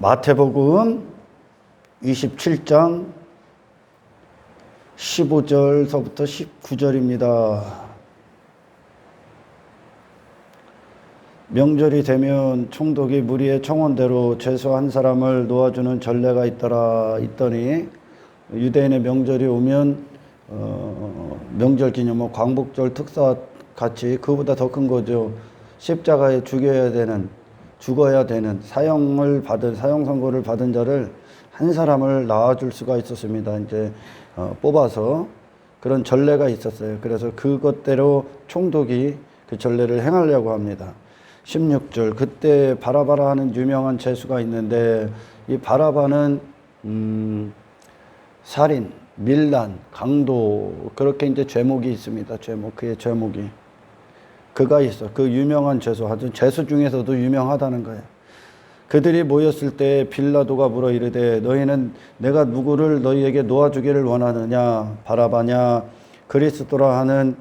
마태복음 27장 15절서부터 19절입니다. 명절이 되면 총독이 무리의 청원대로 죄수 한 사람을 놓아주는 전례가 있더니 유대인의 명절이 오면 명절 기념, 광복절 특사 같이 그보다 더 큰 거죠. 십자가에 죽어야 되는 사형 선고를 받은 자를 한 사람을 낳아줄 수가 있었습니다. 이제 뽑아서 그런 전례가 있었어요. 그래서 그것대로 총독이 그 전례를 행하려고 합니다. 16절, 그때 바라바라 하는 유명한 죄수가 있는데 이 바라바는 살인, 밀란, 강도, 그렇게 이제 죄목이 있습니다. 그의 죄목이. 그가 있어. 그 유명한 죄수, 아주 죄수 중에서도 유명하다는 거예요. 그들이 모였을 때 빌라도가 물어 이르되 너희는 내가 누구를 너희에게 놓아주기를 원하느냐, 바라바냐, 그리스도라 하는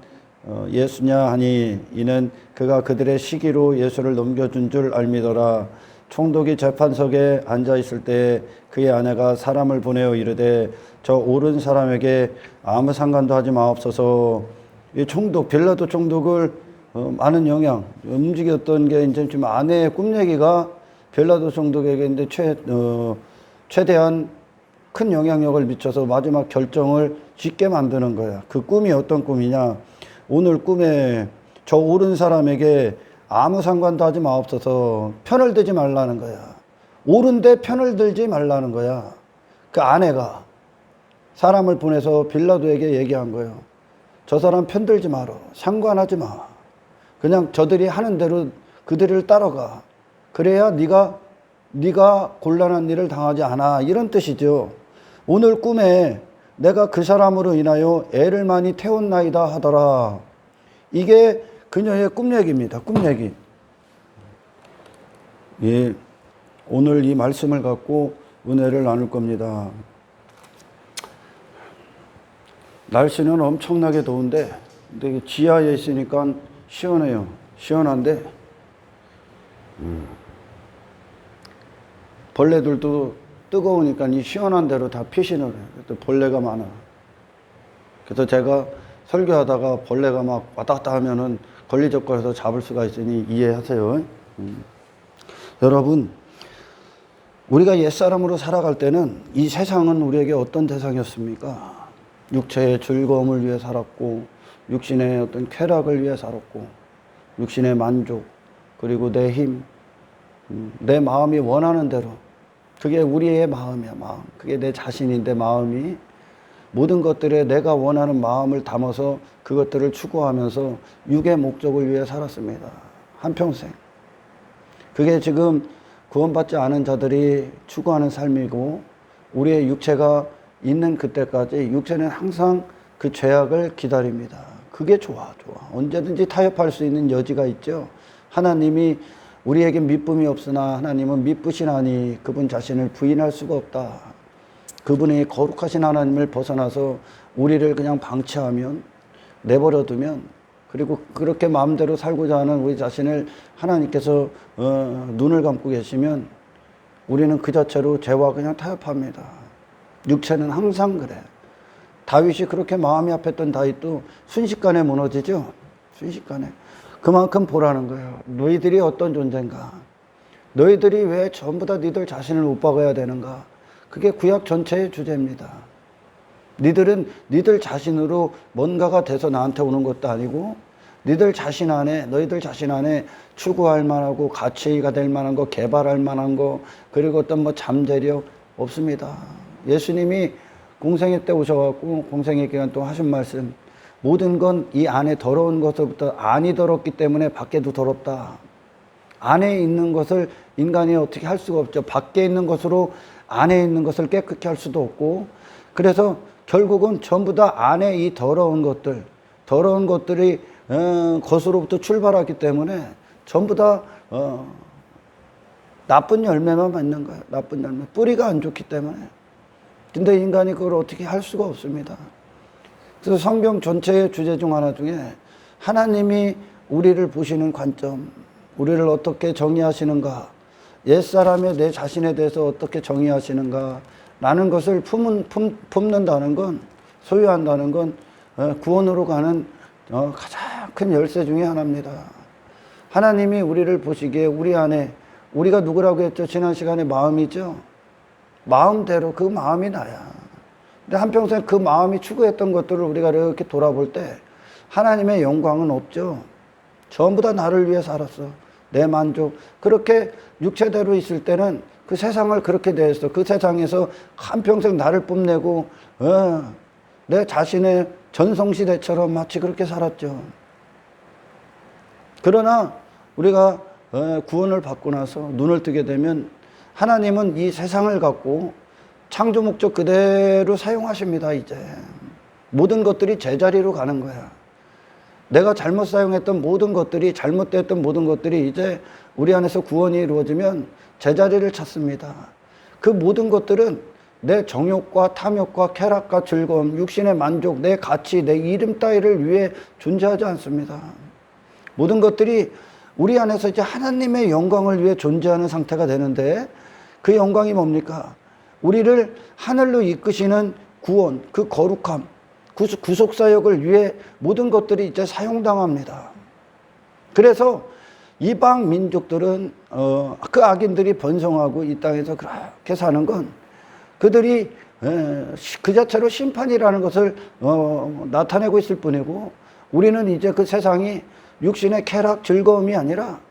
예수냐 하니 이는 그가 그들의 시기로 예수를 넘겨준 줄 알미더라. 총독이 재판석에 앉아 있을 때 그의 아내가 사람을 보내어 이르되 저 옳은 사람에게 아무 상관도 하지 마옵소서. 이 총독, 빌라도 총독을 많은 영향 움직였던 게 이제 좀 아내의 꿈 얘기가 빌라도 총독에게 이제 최대한 큰 영향력을 미쳐서 마지막 결정을 짓게 만드는 거야. 그 꿈이 어떤 꿈이냐? 오늘 꿈에 저 옳은 사람에게 아무 상관도 하지 마옵소서. 편을 들지 말라는 거야. 옳은데 편을 들지 말라는 거야. 그 아내가 사람을 보내서 빌라도에게 얘기한 거예요. 저 사람 편들지 마라. 상관하지 마. 그냥 저들이 하는 대로 그들을 따라가. 그래야 네가 곤란한 일을 당하지 않아. 이런 뜻이죠. 오늘 꿈에 내가 그 사람으로 인하여 애를 많이 태웠나이다 하더라. 이게 그녀의 꿈 얘기입니다. 꿈 얘기. 예, 오늘 이 말씀을 갖고 은혜를 나눌 겁니다. 날씨는 엄청나게 더운데 근데 지하에 있으니까 시원해요. 시원한데 벌레들도 뜨거우니까 이 시원한 대로 다 피신을 해요. 또 벌레가 많아. 그래서 제가 설교하다가 벌레가 막 왔다 갔다 하면은 걸리적거려서 잡을 수가 있으니 이해하세요. 여러분, 우리가 옛사람으로 살아갈 때는 이 세상은 우리에게 어떤 대상이었습니까? 육체의 즐거움을 위해 살았고, 육신의 어떤 쾌락을 위해 살았고, 육신의 만족, 그리고 내 힘, 내 마음이 원하는 대로. 그게 우리의 마음이야, 마음. 그게 내 자신인데 마음이 모든 것들에 내가 원하는 마음을 담아서 그것들을 추구하면서 육의 목적을 위해 살았습니다. 한평생. 그게 지금 구원받지 않은 자들이 추구하는 삶이고 우리의 육체가 있는 그때까지 육체는 항상 그 죄악을 기다립니다. 그게 좋아. 언제든지 타협할 수 있는 여지가 있죠. 하나님이 우리에게 미쁨이 없으나 하나님은 미쁘시나니 그분 자신을 부인할 수가 없다. 그분이 거룩하신 하나님을 벗어나서 우리를 그냥 방치하면, 내버려두면, 그리고 그렇게 마음대로 살고자 하는 우리 자신을 하나님께서 눈을 감고 계시면 우리는 그 자체로 죄와 그냥 타협합니다. 육체는 항상 그래. 다윗이 그렇게 마음이 아팠던 다윗도 순식간에 무너지죠. 순식간에. 그만큼 보라는 거예요. 너희들이 어떤 존재인가? 너희들이 왜 전부 다 니들 자신을 못 박아야 되는가? 그게 구약 전체의 주제입니다. 니들은 니들 자신으로 뭔가가 돼서 나한테 오는 것도 아니고 너희들 자신 안에 추구할 만하고 가치가 될 만한 거, 개발할 만한 거, 그리고 어떤 잠재력 없습니다. 예수님이 공생애 때 오셔갖고 공생애 기간 동안 하신 말씀, 모든 건 이 안에 더러운 것으로부터 안이 더럽기 때문에 밖에도 더럽다. 안에 있는 것을 인간이 어떻게 할 수가 없죠. 밖에 있는 것으로 안에 있는 것을 깨끗게 할 수도 없고, 그래서 결국은 전부 다 안에 이 더러운 것들이 것으로부터 출발하기 때문에 전부 다 나쁜 열매만 맺는 거예요. 나쁜 열매. 뿌리가 안 좋기 때문에. 근데 인간이 그걸 어떻게 할 수가 없습니다. 그래서 성경 전체의 주제 중 하나 중에 하나님이 우리를 보시는 관점, 우리를 어떻게 정의하시는가, 옛사람의 내 자신에 대해서 어떻게 정의하시는가 라는 것을 품는다는 건, 소유한다는 건 구원으로 가는 가장 큰 열쇠 중에 하나입니다. 하나님이 우리를 보시기에 우리 안에, 우리가 누구라고 했죠? 지난 시간에 마음이죠? 마음대로 그 마음이 나야. 근데 한평생 그 마음이 추구했던 것들을 우리가 이렇게 돌아볼 때 하나님의 영광은 없죠. 전부 다 나를 위해 살았어. 내 만족. 그렇게 육체대로 있을 때는 그 세상을 그렇게 대했어. 그 세상에서 한평생 나를 뽐내고 내 자신의 전성시대처럼 마치 그렇게 살았죠. 그러나 우리가 구원을 받고 나서 눈을 뜨게 되면 하나님은 이 세상을 갖고 창조 목적 그대로 사용하십니다. 이제 모든 것들이 제자리로 가는 거야. 내가 잘못 사용했던 모든 것들이, 잘못됐던 모든 것들이 이제 우리 안에서 구원이 이루어지면 제자리를 찾습니다. 그 모든 것들은 내 정욕과 탐욕과 쾌락과 즐거움, 육신의 만족, 내 가치, 내 이름 따위를 위해 존재하지 않습니다. 모든 것들이 우리 안에서 이제 하나님의 영광을 위해 존재하는 상태가 되는데, 그 영광이 뭡니까? 우리를 하늘로 이끄시는 구원, 그 거룩함, 구속사역을 위해 모든 것들이 이제 사용당합니다. 그래서 이방 민족들은 그 악인들이 번성하고 이 땅에서 그렇게 사는 건 그들이 그 자체로 심판이라는 것을 나타내고 있을 뿐이고, 우리는 이제 그 세상이 육신의 쾌락, 즐거움이 아니라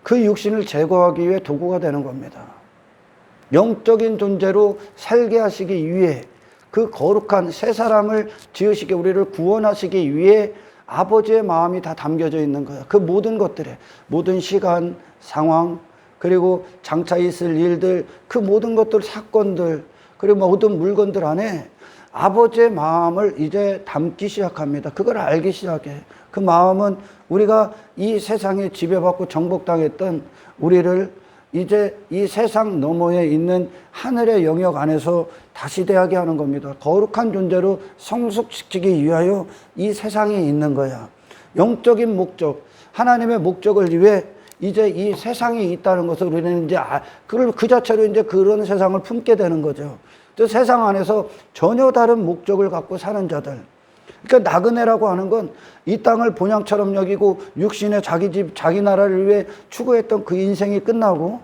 그 육신을 제거하기 위해 도구가 되는 겁니다. 영적인 존재로 살게 하시기 위해, 그 거룩한 새 사람을 지으시기, 우리를 구원하시기 위해 아버지의 마음이 다 담겨져 있는 거예요. 그 모든 것들에, 모든 시간, 상황, 그리고 장차 있을 일들, 그 모든 것들, 사건들, 그리고 모든 물건들 안에 아버지의 마음을 이제 담기 시작합니다. 그걸 알기 시작해. 그 마음은 우리가 이 세상에 지배받고 정복당했던 우리를 이제 이 세상 너머에 있는 하늘의 영역 안에서 다시 대하게 하는 겁니다. 거룩한 존재로 성숙시키기 위하여 이 세상에 있는 거야. 영적인 목적, 하나님의 목적을 위해 이제 이 세상에 있다는 것을 우리는 이제 그 자체로 이제 그런 세상을 품게 되는 거죠. 또 세상 안에서 전혀 다른 목적을 갖고 사는 자들. 그러니까 나그네라고 하는 건 이 땅을 본향처럼 여기고 육신의 자기 집, 자기 나라를 위해 추구했던 그 인생이 끝나고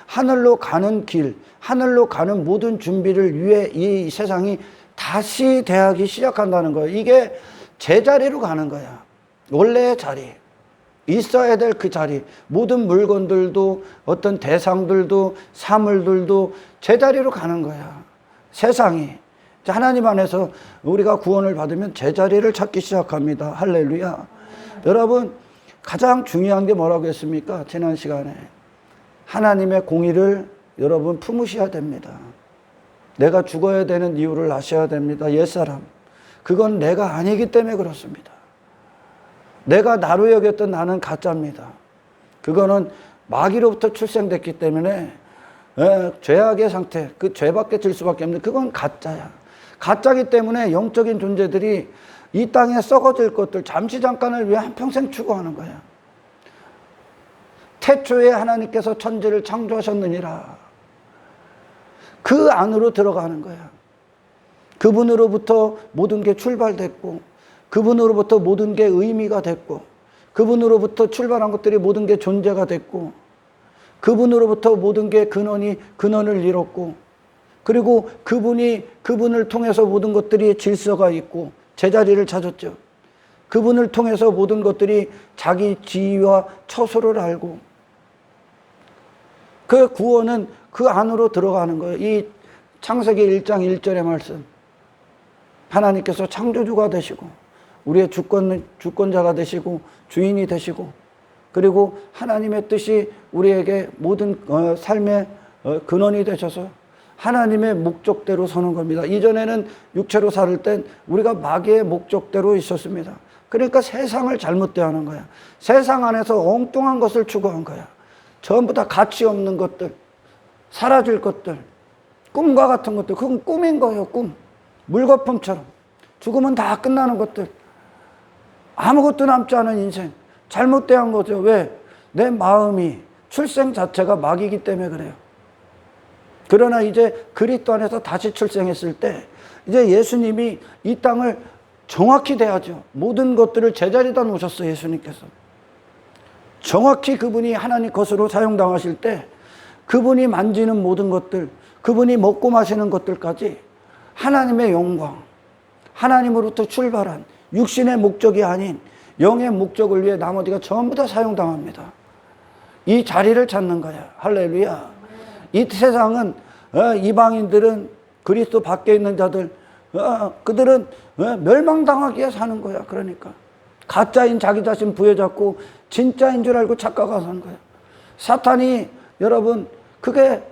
하늘로 가는 길, 하늘로 가는 모든 준비를 위해 이 세상이 다시 대하기 시작한다는 거예요. 이게 제자리로 가는 거야. 원래의 자리. 있어야 될 그 자리. 모든 물건들도, 어떤 대상들도, 사물들도 제자리로 가는 거야. 세상이. 하나님 안에서 우리가 구원을 받으면 제자리를 찾기 시작합니다. 할렐루야. 여러분, 가장 중요한 게 뭐라고 했습니까? 지난 시간에. 하나님의 공의를 여러분 품으셔야 됩니다. 내가 죽어야 되는 이유를 아셔야 됩니다. 옛사람. 그건 내가 아니기 때문에 그렇습니다. 내가 나로 여겼던 나는 가짜입니다. 그거는 마귀로부터 출생됐기 때문에 죄악의 상태, 그 죄밖에 질 수밖에 없는, 그건 가짜야. 가짜기 때문에 영적인 존재들이 이 땅에 썩어질 것들, 잠시 잠깐을 위해 한평생 추구하는 거야. 태초에 하나님께서 천지를 창조하셨느니라. 그 안으로 들어가는 거야. 그분으로부터 모든 게 출발됐고, 그분으로부터 모든 게 의미가 됐고, 그분으로부터 출발한 것들이 모든 게 존재가 됐고, 그분으로부터 모든 게 근원을 이뤘고, 그리고 그분을 통해서 모든 것들이 질서가 있고 제자리를 찾았죠. 그분을 통해서 모든 것들이 자기 지위와 처소를 알고, 그 구원은 그 안으로 들어가는 거예요. 이 창세기 1장 1절의 말씀. 하나님께서 창조주가 되시고 우리의 주권자가 되시고 주인이 되시고, 그리고 하나님의 뜻이 우리에게 모든 삶의 근원이 되셔서 하나님의 목적대로 서는 겁니다. 이전에는 육체로 살 땐 우리가 마귀의 목적대로 있었습니다. 그러니까 세상을 잘못 대하는 거야. 세상 안에서 엉뚱한 것을 추구한 거야. 전부 다 가치 없는 것들, 사라질 것들, 꿈과 같은 것들. 그건 꿈인 거예요. 꿈. 물거품처럼. 죽으면 다 끝나는 것들. 아무것도 남지 않은 인생. 잘못 대한 거죠. 왜? 내 마음이, 출생 자체가 마귀이기 때문에 그래요. 그러나 이제 그리스도 안에서 다시 출생했을 때 이제 예수님이 이 땅을 정확히 대하죠. 모든 것들을 제자리에다 놓으셨어요. 예수님께서. 정확히 그분이 하나님 것으로 사용당하실 때 그분이 만지는 모든 것들, 그분이 먹고 마시는 것들까지 하나님의 영광, 하나님으로부터 출발한 육신의 목적이 아닌 영의 목적을 위해 나머지가 전부 다 사용당합니다. 이 자리를 찾는 거야. 할렐루야. 이 세상은 이방인들은 그리스도 밖에 있는 자들 그들은 멸망당하기에 사는 거야. 그러니까 가짜인 자기 자신 부여잡고 진짜인 줄 알고 착각하고 사는 거야. 사탄이 여러분 그게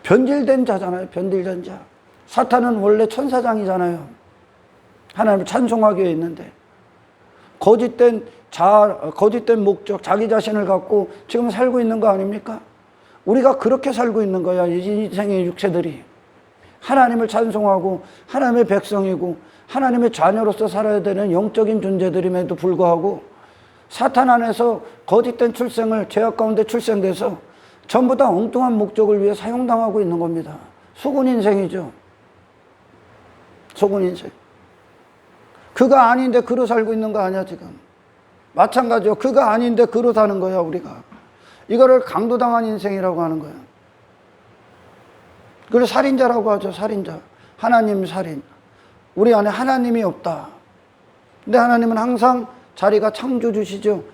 변질된 자잖아요. 변질된 자. 사탄은 원래 천사장이잖아요. 하나님을 찬송하기 위해 있는데 거짓된 목적, 자기 자신을 갖고 지금 살고 있는 거 아닙니까? 우리가 그렇게 살고 있는 거야. 이 인생의 육체들이. 하나님을 찬송하고 하나님의 백성이고 하나님의 자녀로서 살아야 되는 영적인 존재들임에도 불구하고 사탄 안에서 거짓된 출생을 죄악 가운데 출생돼서 전부 다 엉뚱한 목적을 위해 사용당하고 있는 겁니다. 속은 인생이죠. 속은 인생. 그가 아닌데 그로 살고 있는 거 아니야 지금. 마찬가지요. 그가 아닌데 그로 사는 거야 우리가. 이거를 강도당한 인생이라고 하는 거야. 그걸 살인자라고 하죠. 살인자. 하나님 살인. 우리 안에 하나님이 없다. 근데 하나님은 항상 자리가 창조주시죠.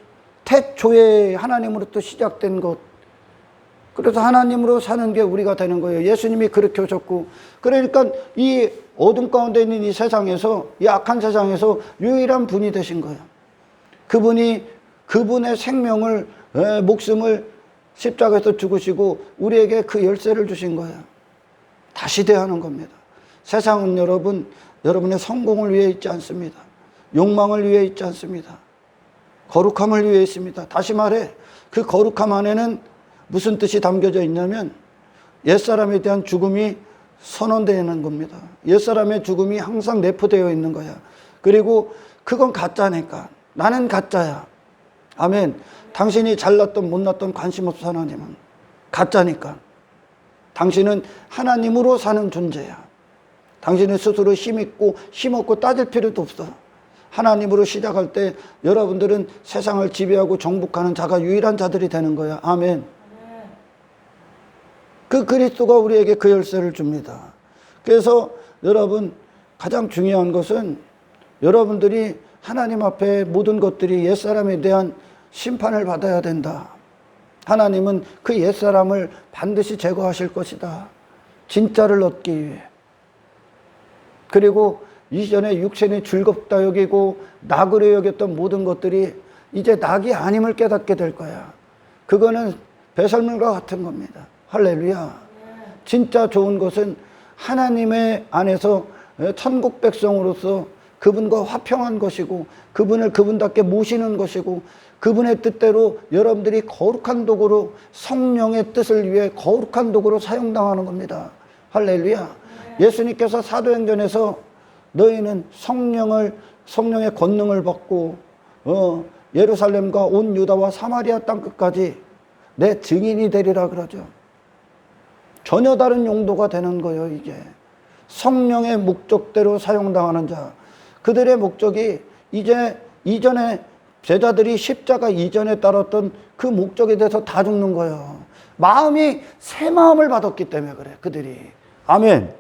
태초에 하나님으로부터 시작된 것. 그래서 하나님으로 사는 게 우리가 되는 거예요. 예수님이 그렇게 오셨고. 그러니까 이 어둠 가운데 있는 이 세상에서, 이 악한 세상에서 유일한 분이 되신 거예요. 그분이 그분의 생명을, 목숨을 십자가에서 죽으시고 우리에게 그 열쇠를 주신 거예요. 다시 대하는 겁니다. 세상은 여러분의 성공을 위해 있지 않습니다. 욕망을 위해 있지 않습니다. 거룩함을 위해 있습니다. 다시 말해 그 거룩함 안에는 무슨 뜻이 담겨져 있냐면 옛사람에 대한 죽음이 선언되는 겁니다. 옛사람의 죽음이 항상 내포되어 있는 거야. 그리고 그건 가짜니까. 나는 가짜야. 아멘. 당신이 잘났던 못났던 관심 없어. 하나님은 가짜니까. 당신은 하나님으로 사는 존재야. 당신은 스스로 힘있고 힘없고 따질 필요도 없어. 하나님으로 시작할 때 여러분들은 세상을 지배하고 정복하는 자가 유일한 자들이 되는 거야. 아멘. 그 그리스도가 우리에게 그 열쇠를 줍니다. 그래서 여러분 가장 중요한 것은 여러분들이 하나님 앞에 모든 것들이 옛사람에 대한 심판을 받아야 된다. 하나님은 그 옛사람을 반드시 제거하실 것이다. 진짜를 얻기 위해. 그리고 이전에 육신이 즐겁다 여기고 낙으로 여겼던 모든 것들이 이제 낙이 아님을 깨닫게 될 거야. 그거는 배설물과 같은 겁니다. 할렐루야. 진짜 좋은 것은 하나님의 안에서 천국 백성으로서 그분과 화평한 것이고 그분을 그분답게 모시는 것이고 그분의 뜻대로 여러분들이 거룩한 도구로 성령의 뜻을 위해 거룩한 도구로 사용당하는 겁니다. 할렐루야. 예수님께서 사도행전에서 너희는 성령의 권능을 받고 예루살렘과 온 유다와 사마리아 땅끝까지 내 증인이 되리라 그러죠. 전혀 다른 용도가 되는 거예요. 이게 성령의 목적대로 사용당하는 자, 그들의 목적이 이제 이전에 제자들이 십자가 이전에 따랐던 그 목적에 대해서 다 죽는 거예요. 마음이 새 마음을 받았기 때문에 그래. 그들이 아멘.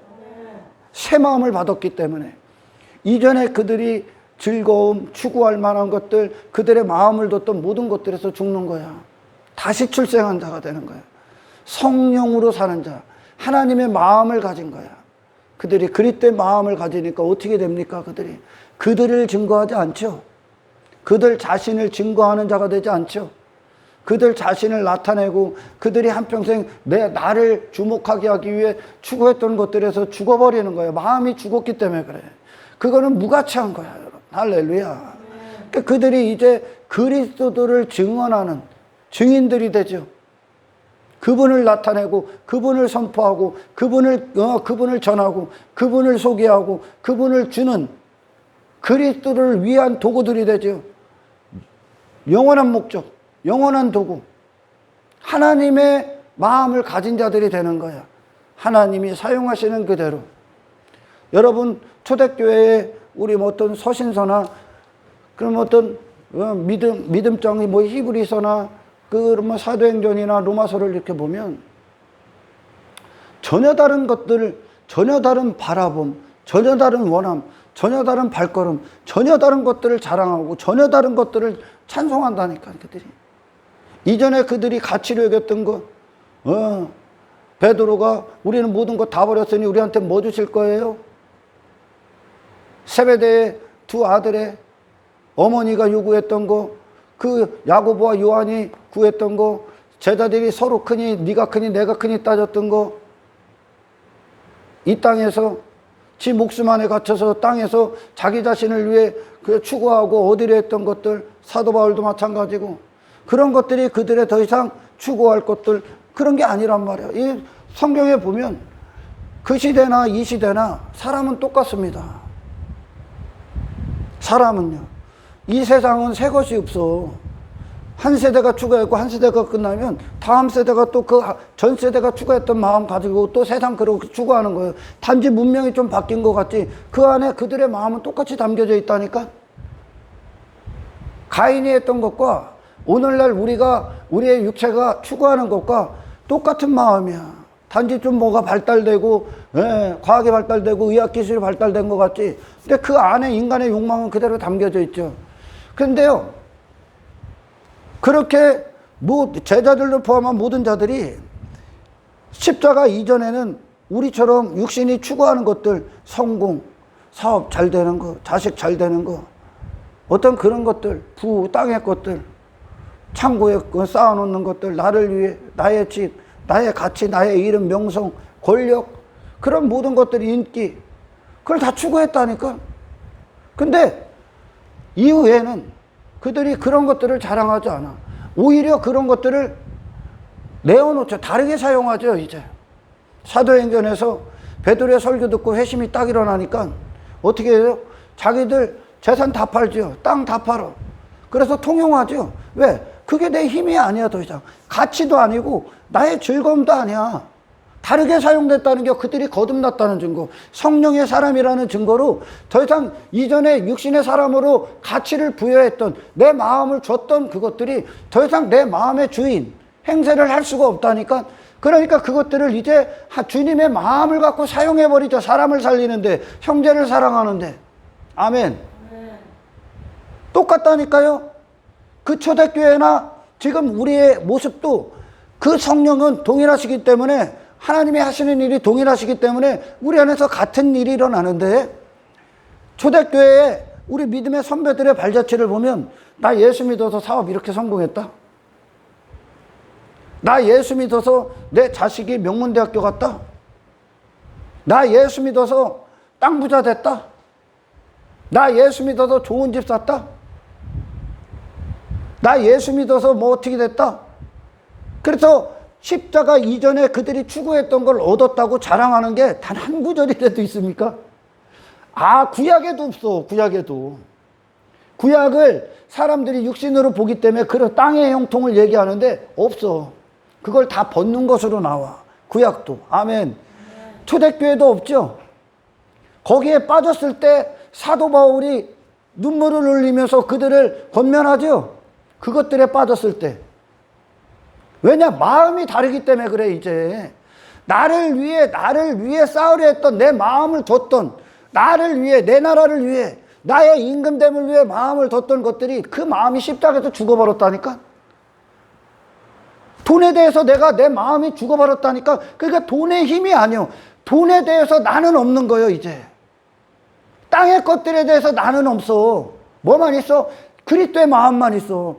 새 마음을 받았기 때문에 이전에 그들이 즐거움, 추구할 만한 것들, 그들의 마음을 뒀던 모든 것들에서 죽는 거야. 다시 출생한 자가 되는 거야. 성령으로 사는 자, 하나님의 마음을 가진 거야. 그들이 그리스도의 마음을 가지니까 어떻게 됩니까? 그들을 증거하지 않죠. 그들 자신을 증거하는 자가 되지 않죠. 그들 자신을 나타내고 그들이 한평생 나를 주목하게 하기 위해 추구했던 것들에서 죽어버리는 거예요. 마음이 죽었기 때문에 그래. 그거는 무가치한 거야, 여러분. 할렐루야. 그러니까 그들이 이제 그리스도를 증언하는 증인들이 되죠. 그분을 나타내고 그분을 선포하고 그분을 전하고 그분을 소개하고 그분을 주는 그리스도를 위한 도구들이 되죠. 영원한 목적, 영원한 도구. 하나님의 마음을 가진 자들이 되는 거야. 하나님이 사용하시는 그대로. 여러분 초대교회에 우리 뭐 어떤 서신서나 그럼 어떤 믿음장이 뭐 히브리서나 그 뭐 사도행전이나 로마서를 이렇게 보면 전혀 다른 것들, 전혀 다른 바라봄, 전혀 다른 원함, 전혀 다른 발걸음, 전혀 다른 것들을 자랑하고 전혀 다른 것들을 찬송한다니까 그들이. 이전에 그들이 가치로 여겼던 거, 베드로가 우리는 모든 것 다 버렸으니 우리한테 뭐 주실 거예요? 세베대의 두 아들의 어머니가 요구했던 거, 그 야고보와 요한이 구했던 거, 제자들이 서로 크니 네가 크니 내가 크니 따졌던 거, 이 땅에서 지 목숨 안에 갇혀서 땅에서 자기 자신을 위해 추구하고 얻으려 했던 것들, 사도 바울도 마찬가지고, 그런 것들이 그들의 더 이상 추구할 것들, 그런 게 아니란 말이야. 이 성경에 보면 그 시대나 이 시대나 사람은 똑같습니다. 사람은요, 이 세상은 새 것이 없어. 한 세대가 추구했고 한 세대가 끝나면 다음 세대가 또 그 전 세대가 추구했던 마음 가지고 또 세상 그렇게 추구하는 거예요. 단지 문명이 좀 바뀐 것 같지 그 안에 그들의 마음은 똑같이 담겨져 있다니까. 가인이 했던 것과 오늘날 우리의 육체가 추구하는 것과 똑같은 마음이야. 단지 좀 뭐가 발달되고, 과학이 발달되고 의학기술이 발달된 것 같지. 근데 그 안에 인간의 욕망은 그대로 담겨져 있죠. 그런데요, 그렇게 제자들을 포함한 모든 자들이 십자가 이전에는 우리처럼 육신이 추구하는 것들, 성공, 사업 잘 되는 거, 자식 잘 되는 거, 어떤 그런 것들, 땅의 것들, 창고에 쌓아놓는 것들, 나를 위해, 나의 집, 나의 가치, 나의 이름, 명성, 권력, 그런 모든 것들이 인기, 그걸 다 추구했다니까. 근데 이후에는 그들이 그런 것들을 자랑하지 않아. 오히려 그런 것들을 내어놓죠. 다르게 사용하죠, 이제. 사도행전에서 베드로의 설교 듣고 회심이 딱 일어나니까 어떻게 해요? 자기들 재산 다 팔죠. 땅 다 팔어. 그래서 통용하죠. 왜? 그게 내 힘이 아니야, 더 이상. 가치도 아니고 나의 즐거움도 아니야. 다르게 사용됐다는 게 그들이 거듭났다는 증거, 성령의 사람이라는 증거로 더 이상 이전에 육신의 사람으로 가치를 부여했던, 내 마음을 줬던 그것들이 더 이상 내 마음의 주인, 행세를 할 수가 없다니까. 그러니까 그것들을 이제 주님의 마음을 갖고 사용해버리죠. 사람을 살리는데, 형제를 사랑하는데. 아멘. 똑같다니까요. 그 초대교회나 지금 우리의 모습도 그 성령은 동일하시기 때문에, 하나님이 하시는 일이 동일하시기 때문에 우리 안에서 같은 일이 일어나는데, 초대교회에 우리 믿음의 선배들의 발자취를 보면, 나 예수 믿어서 사업 이렇게 성공했다, 나 예수 믿어서 내 자식이 명문대학교 갔다, 나 예수 믿어서 땅 부자 됐다, 나 예수 믿어서 좋은 집 샀다, 나 예수 믿어서 뭐 어떻게 됐다. 그래서 십자가 이전에 그들이 추구했던 걸 얻었다고 자랑하는 게 단 한 구절이라도 있습니까? 구약에도 없어. 구약에도. 구약을 사람들이 육신으로 보기 때문에 그런 땅의 형통을 얘기하는데 없어. 그걸 다 벗는 것으로 나와. 구약도. 아멘. 초대교회도 없죠. 거기에 빠졌을 때 사도 바울이 눈물을 흘리면서 그들을 권면하죠. 그것들에 빠졌을 때. 왜냐? 마음이 다르기 때문에 그래. 이제 나를 위해 싸우려 했던, 내 마음을 뒀던, 나를 위해, 내 나라를 위해, 나의 임금됨을 위해 마음을 뒀던 것들이, 그 마음이 십자가에서 죽어버렸다니까. 돈에 대해서 내 마음이 죽어버렸다니까. 그러니까 돈의 힘이 아니요, 돈에 대해서 나는 없는 거예요. 이제 땅의 것들에 대해서 나는 없어. 뭐만 있어? 그리스도의 마음만 있어.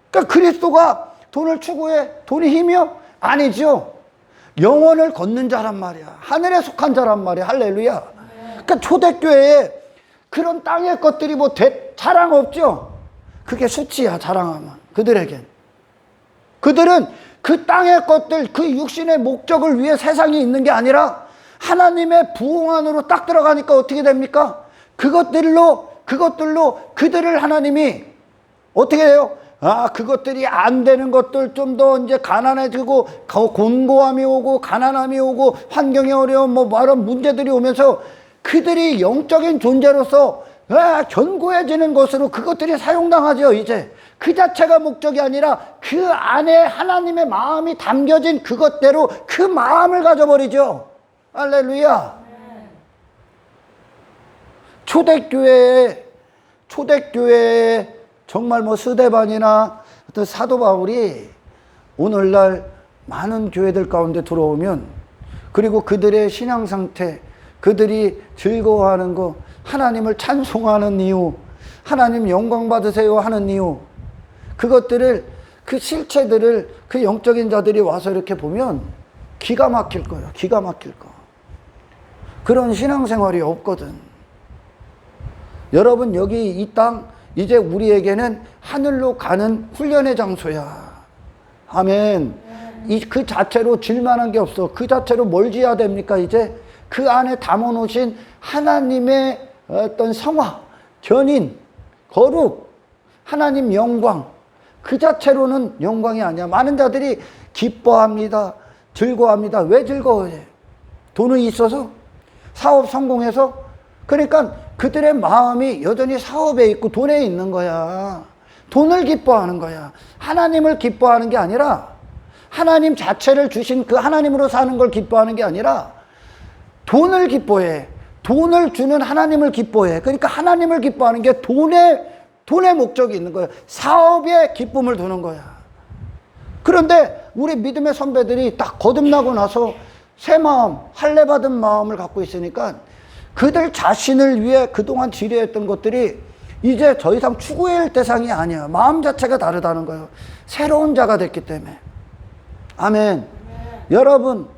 그러니까 그리스도가 돈을 추구해? 돈이 힘이요? 아니죠. 영혼을 걷는 자란 말이야. 하늘에 속한 자란 말이야. 할렐루야. 그러니까 초대교회에 그런 땅의 것들이 뭐 자랑 없죠. 그게 수치야, 자랑하면. 그들에겐. 그들은 그 땅의 것들, 그 육신의 목적을 위해 세상에 있는 게 아니라 하나님의 부흥 안으로 딱 들어가니까 어떻게 됩니까? 그것들로 그들을 하나님이 어떻게 해요? 그것들이 안 되는 것들, 좀 더 이제 가난해지고 곤고함이 오고 가난함이 오고 환경의 어려움 이런 문제들이 오면서 그들이 영적인 존재로서 견고해지는 것으로 그것들이 사용당하죠. 이제 그 자체가 목적이 아니라 그 안에 하나님의 마음이 담겨진 그것대로 그 마음을 가져버리죠. 할렐루야. 초대교회에 정말 스데반이나 어떤 사도 바울이 오늘날 많은 교회들 가운데 들어오면, 그리고 그들의 신앙 상태, 그들이 즐거워하는 거, 하나님을 찬송하는 이유, 하나님 영광 받으세요 하는 이유, 그것들을, 그 실체들을 그 영적인 자들이 와서 이렇게 보면 기가 막힐 거예요. 기가 막힐 거. 그런 신앙생활이 없거든. 여러분, 여기 이 땅 이제 우리에게는 하늘로 가는 훈련의 장소야. 아멘. 그 자체로 질만한 게 없어. 그 자체로 뭘 지어야 됩니까? 이제 그 안에 담아놓으신 하나님의 어떤 성화, 견인, 거룩, 하나님 영광, 그 자체로는 영광이 아니야. 많은 자들이 기뻐합니다. 즐거워합니다. 왜 즐거워해? 돈이 있어서? 사업 성공해서? 그러니까 그들의 마음이 여전히 사업에 있고 돈에 있는 거야. 돈을 기뻐하는 거야. 하나님을 기뻐하는 게 아니라, 하나님 자체를 주신 그 하나님으로 사는 걸 기뻐하는 게 아니라 돈을 기뻐해. 돈을 주는 하나님을 기뻐해. 그러니까 하나님을 기뻐하는 게 돈의 목적이 있는 거야. 사업에 기쁨을 두는 거야. 그런데 우리 믿음의 선배들이 딱 거듭나고 나서 새 마음, 할례받은 마음을 갖고 있으니까 그들 자신을 위해 그동안 지뢰했던 것들이 이제 더 이상 추구할 대상이 아니야. 마음 자체가 다르다는 거예요. 새로운 자가 됐기 때문에. 아멘. 여러분,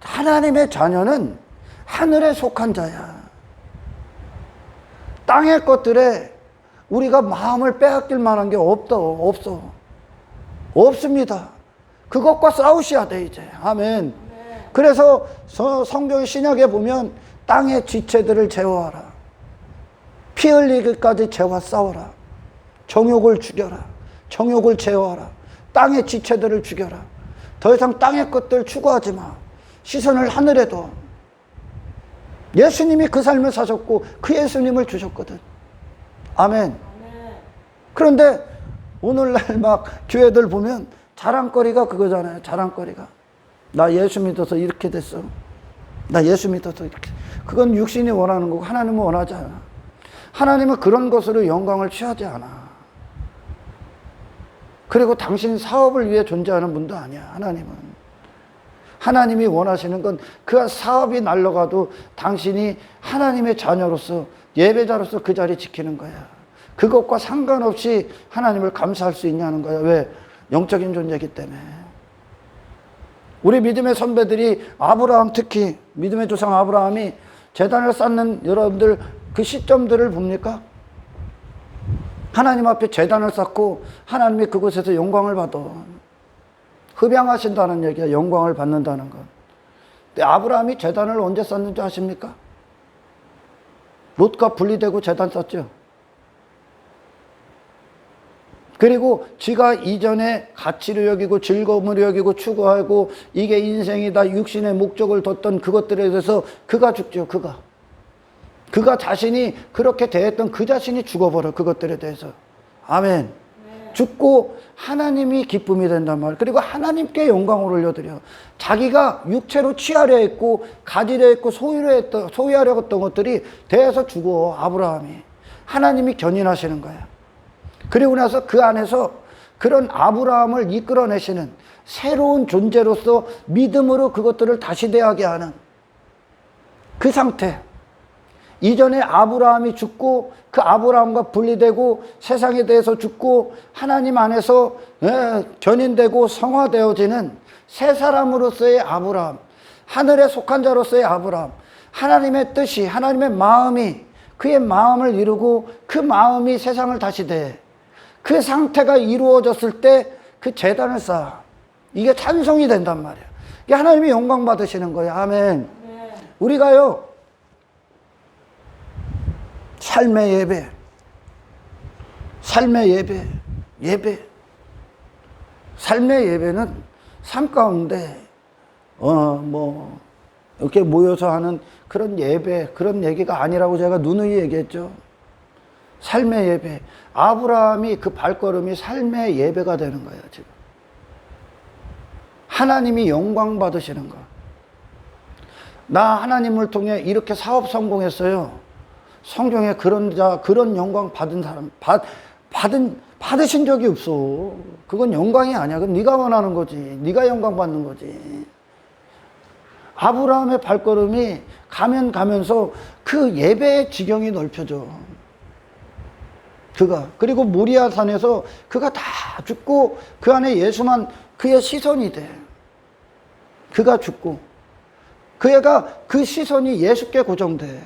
하나님의 자녀는 하늘에 속한 자야. 땅의 것들에 우리가 마음을 빼앗길 만한 게 없어. 없습니다. 그것과 싸우셔야 돼, 이제. 아멘. 그래서 성경 신약에 보면 땅의 지체들을 제어하라. 피 흘리기까지 죄와 싸워라. 정욕을 죽여라. 정욕을 제어하라. 땅의 지체들을 죽여라. 더 이상 땅의 것들 추구하지 마. 시선을 하늘에 둬. 예수님이 그 삶을 사셨고 그 예수님을 주셨거든. 아멘. 그런데 오늘날 막 교회들 보면 자랑거리가 그거잖아요. 자랑거리가. 나 예수 믿어서 이렇게 됐어. 나 예수 믿어서 이렇게. 그건 육신이 원하는 거고 하나님은 원하지 않아. 하나님은 그런 것으로 영광을 취하지 않아. 그리고 당신 사업을 위해 존재하는 분도 아니야. 하나님은. 하나님이 원하시는 건 그 사업이 날아가도 당신이 하나님의 자녀로서, 예배자로서 그 자리 지키는 거야. 그것과 상관없이 하나님을 감사할 수 있냐는 거야. 왜? 영적인 존재이기 때문에. 우리 믿음의 선배들이, 아브라함, 특히 믿음의 조상 아브라함이 제단을 쌓는 여러분들 그 시점들을 봅니까? 하나님 앞에 제단을 쌓고 하나님이 그곳에서 영광을 받아. 흡양하신다는 얘기야. 영광을 받는다는 것. 근데 아브라함이 제단을 언제 쌓는지 아십니까? 롯과 분리되고 제단 쌓죠. 그리고 지가 이전에 가치를 여기고 즐거움을 여기고 추구하고 이게 인생이다, 육신의 목적을 뒀던 그것들에 대해서 그가 죽죠. 그가 자신이 그렇게 대했던 그 자신이 죽어버려. 그것들에 대해서. 아멘. 죽고 하나님이 기쁨이 된단 말이에요. 그리고 하나님께 영광을 올려드려. 자기가 육체로 취하려 했고 가지려 했고 소유하려 했던 것들이 대해서 죽어. 아브라함이. 하나님이 견인하시는 거야. 그리고 나서 그 안에서 그런 아브라함을 이끌어내시는 새로운 존재로서 믿음으로 그것들을 다시 대하게 하는 그 상태. 이전에 아브라함이 죽고 그 아브라함과 분리되고 세상에 대해서 죽고 하나님 안에서 견인되고 성화되어지는 새 사람으로서의 아브라함, 하늘에 속한 자로서의 아브라함, 하나님의 뜻이, 하나님의 마음이 그의 마음을 이루고 그 마음이 세상을 다시 대해. 그 상태가 이루어졌을 때 그 제단을 쌓아. 이게 찬송이 된단 말이야. 이게 하나님이 영광 받으시는 거예요. 아멘. 우리가요, 삶의 예배, 삶의 예배는 삶 가운데 이렇게 모여서 하는 그런 예배, 그런 얘기가 아니라고 제가 누누이 얘기했죠. 삶의 예배. 아브라함이 그 발걸음이 삶의 예배가 되는 거예요, 지금. 하나님이 영광 받으시는 거. 나 하나님을 통해 이렇게 사업 성공했어요. 성경에 그런 영광 받은 사람, 받으신 적이 없어. 그건 영광이 아니야. 그럼 네가 원하는 거지. 네가 영광 받는 거지. 아브라함의 발걸음이 가면서 그 예배의 지경이 넓혀져. 그리고 모리아 산에서 그가 다 죽고 그 안에 예수만 그의 시선이 돼. 그가 죽고 그 시선이 예수께 고정돼.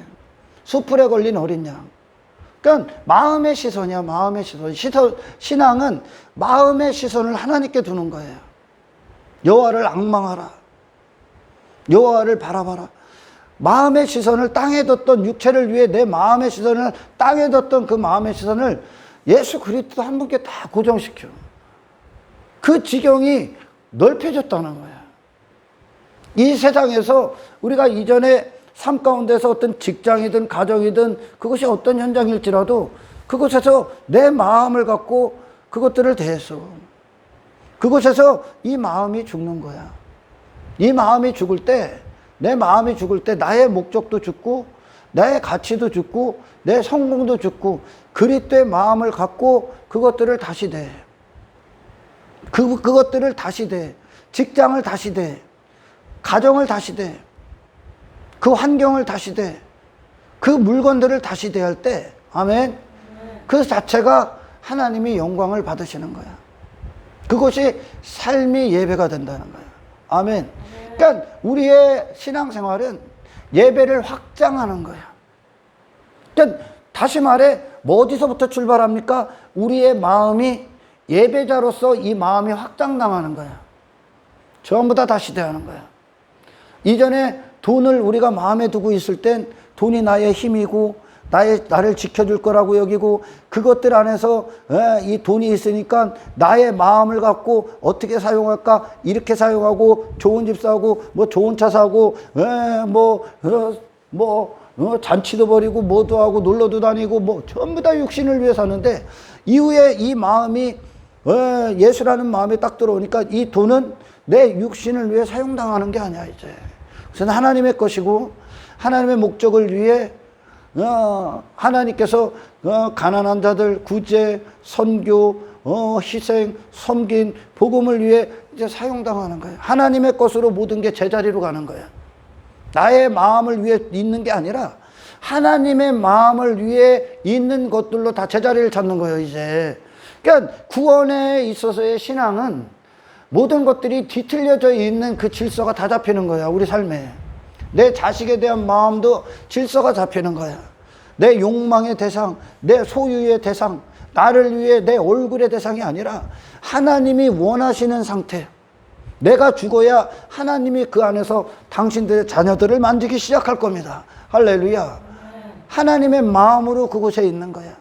수풀에 걸린 어린 양. 그러니까 마음의 시선이야. 마음의 시선. 신앙은 마음의 시선을 하나님께 두는 거예요. 여호와를 앙망하라. 여호와를 바라봐라. 마음의 시선을 땅에 뒀던, 육체를 위해 내 마음의 시선을 땅에 뒀던 그 마음의 시선을 예수 그리스도 한 분께 다 고정시켜. 그 지경이 넓혀졌다는 거야. 이 세상에서 우리가 이전에 삶 가운데서 어떤 직장이든 가정이든 그것이 어떤 현장일지라도 그곳에서 내 마음을 갖고 그것들을 대했어. 그곳에서 이 마음이 죽는 거야. 이 마음이 죽을 때, 내 마음이 죽을 때 나의 목적도 죽고 나의 가치도 죽고 내 성공도 죽고 그리스도의 마음을 갖고 그것들을 다시 대. 그것들을 다시 대. 직장을 다시 대. 가정을 다시 대. 그 환경을 다시 대. 그 물건들을 다시 대할 때, 아멘. 그 자체가 하나님이 영광을 받으시는 거야. 그것이 삶이 예배가 된다는 거야. 아멘. 그러니까 우리의 신앙생활은 예배를 확장하는 거야. 그러니까 다시 말해, 뭐 어디서부터 출발합니까? 우리의 마음이 예배자로서 이 마음이 확장당하는 거야. 전부 다 다시 대하는 거야. 이전에 돈을 우리가 마음에 두고 있을 땐 돈이 나의 힘이고 나를 지켜줄 거라고 여기고 그것들 안에서 이 돈이 있으니까 나의 마음을 갖고 어떻게 사용할까 이렇게 사용하고 좋은 집 사고 뭐 좋은 차 사고 잔치도 벌이고 뭐도 하고 놀러도 다니고 뭐 전부 다 육신을 위해 사는데 이후에 이 마음이 예수라는 마음이 딱 들어오니까 이 돈은 내 육신을 위해 사용당하는 게 아니야 이제. 그래서 하나님의 것이고 하나님의 목적을 위해 하나님께서 가난한 자들 구제, 선교, 희생, 섬긴 복음을 위해 이제 사용당하는 거예요. 하나님의 것으로 모든 게 제자리로 가는 거예요. 나의 마음을 위해 있는 게 아니라 하나님의 마음을 위해 있는 것들로 다 제자리를 찾는 거예요, 이제. 그러니까 구원에 있어서의 신앙은 모든 것들이 뒤틀려져 있는 그 질서가 다 잡히는 거야, 우리 삶에. 내 자식에 대한 마음도 질서가 잡히는 거야. 내 욕망의 대상, 내 소유의 대상, 나를 위해 내 얼굴의 대상이 아니라 하나님이 원하시는 상태. 내가 죽어야 하나님이 그 안에서 당신들의 자녀들을 만지기 시작할 겁니다. 할렐루야. 하나님의 마음으로 그곳에 있는 거야.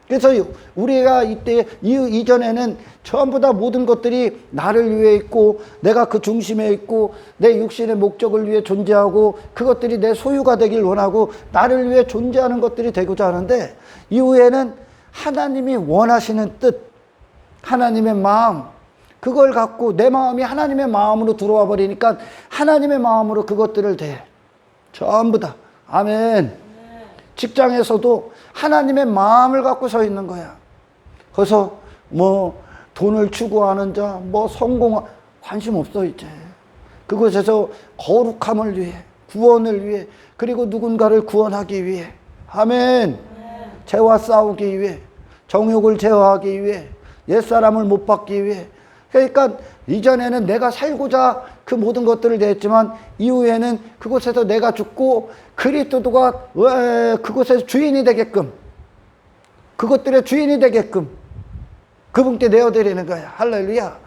그래서 우리가 이전에는 전부 다 모든 것들이 나를 위해 있고 내가 그 중심에 있고 내 육신의 목적을 위해 존재하고 그것들이 내 소유가 되길 원하고 나를 위해 존재하는 것들이 되고자 하는데 이후에는 하나님이 원하시는 뜻, 하나님의 마음, 그걸 갖고 내 마음이 하나님의 마음으로 들어와 버리니까 하나님의 마음으로 그것들을 대. 전부 다. 아멘. 직장에서도 하나님의 마음을 갖고 서 있는 거야. 그래서 뭐 돈을 추구하는 자, 뭐 성공 관심 없어 이제. 그곳에서 거룩함을 위해, 구원을 위해, 그리고 누군가를 구원하기 위해, 아멘. 죄와 싸우기 위해, 정욕을 제어하기 위해, 옛사람을 못 받기 위해. 그러니까 이전에는 내가 살고자 그 모든 것들을 대했지만 이후에는 그곳에서 내가 죽고 그리스도가 그곳에서 주인이 되게끔, 그것들의 주인이 되게끔 그분께 내어드리는 거야. 할렐루야.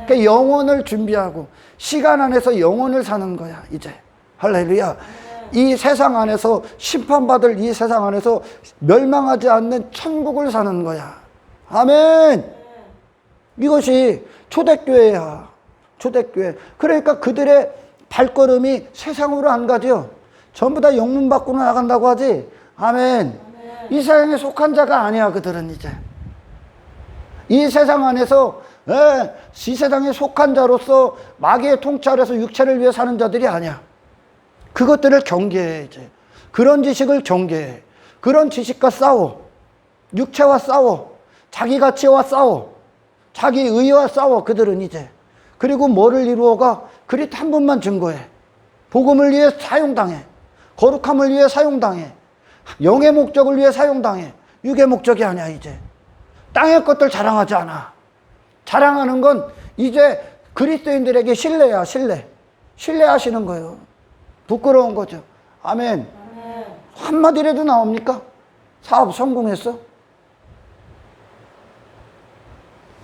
그러니까 영혼을 준비하고 시간 안에서 영혼을 사는 거야 이제. 할렐루야. 이 세상 안에서 심판받을 이 세상 안에서 멸망하지 않는 천국을 사는 거야. 아멘. 이것이 초대교회야. 초대교회. 그러니까 그들의 발걸음이 세상으로 안 가죠. 전부 다 영문 밖으로 나간다고 하지. 아멘. 이 세상에 속한 자가 아니야. 그들은 이제 이 세상 안에서 이 세상에 속한 자로서 마귀의 통찰에서 육체를 위해 사는 자들이 아니야. 그것들을 경계해. 이제 그런 지식을 경계해. 그런 지식과 싸워. 육체와 싸워. 자기 가치와 싸워. 자기 의와 싸워. 그들은 이제. 그리고 뭐를 이루어가? 그리스도 한 분만 증거해. 복음을 위해 사용당해. 거룩함을 위해 사용당해. 영의 목적을 위해 사용당해. 육의 목적이 아니야. 이제 땅의 것들 자랑하지 않아. 자랑하는 건 이제 그리스도인들에게 신뢰야. 신뢰하시는 거예요. 부끄러운 거죠. 아멘. 한마디라도 나옵니까? 사업 성공했어?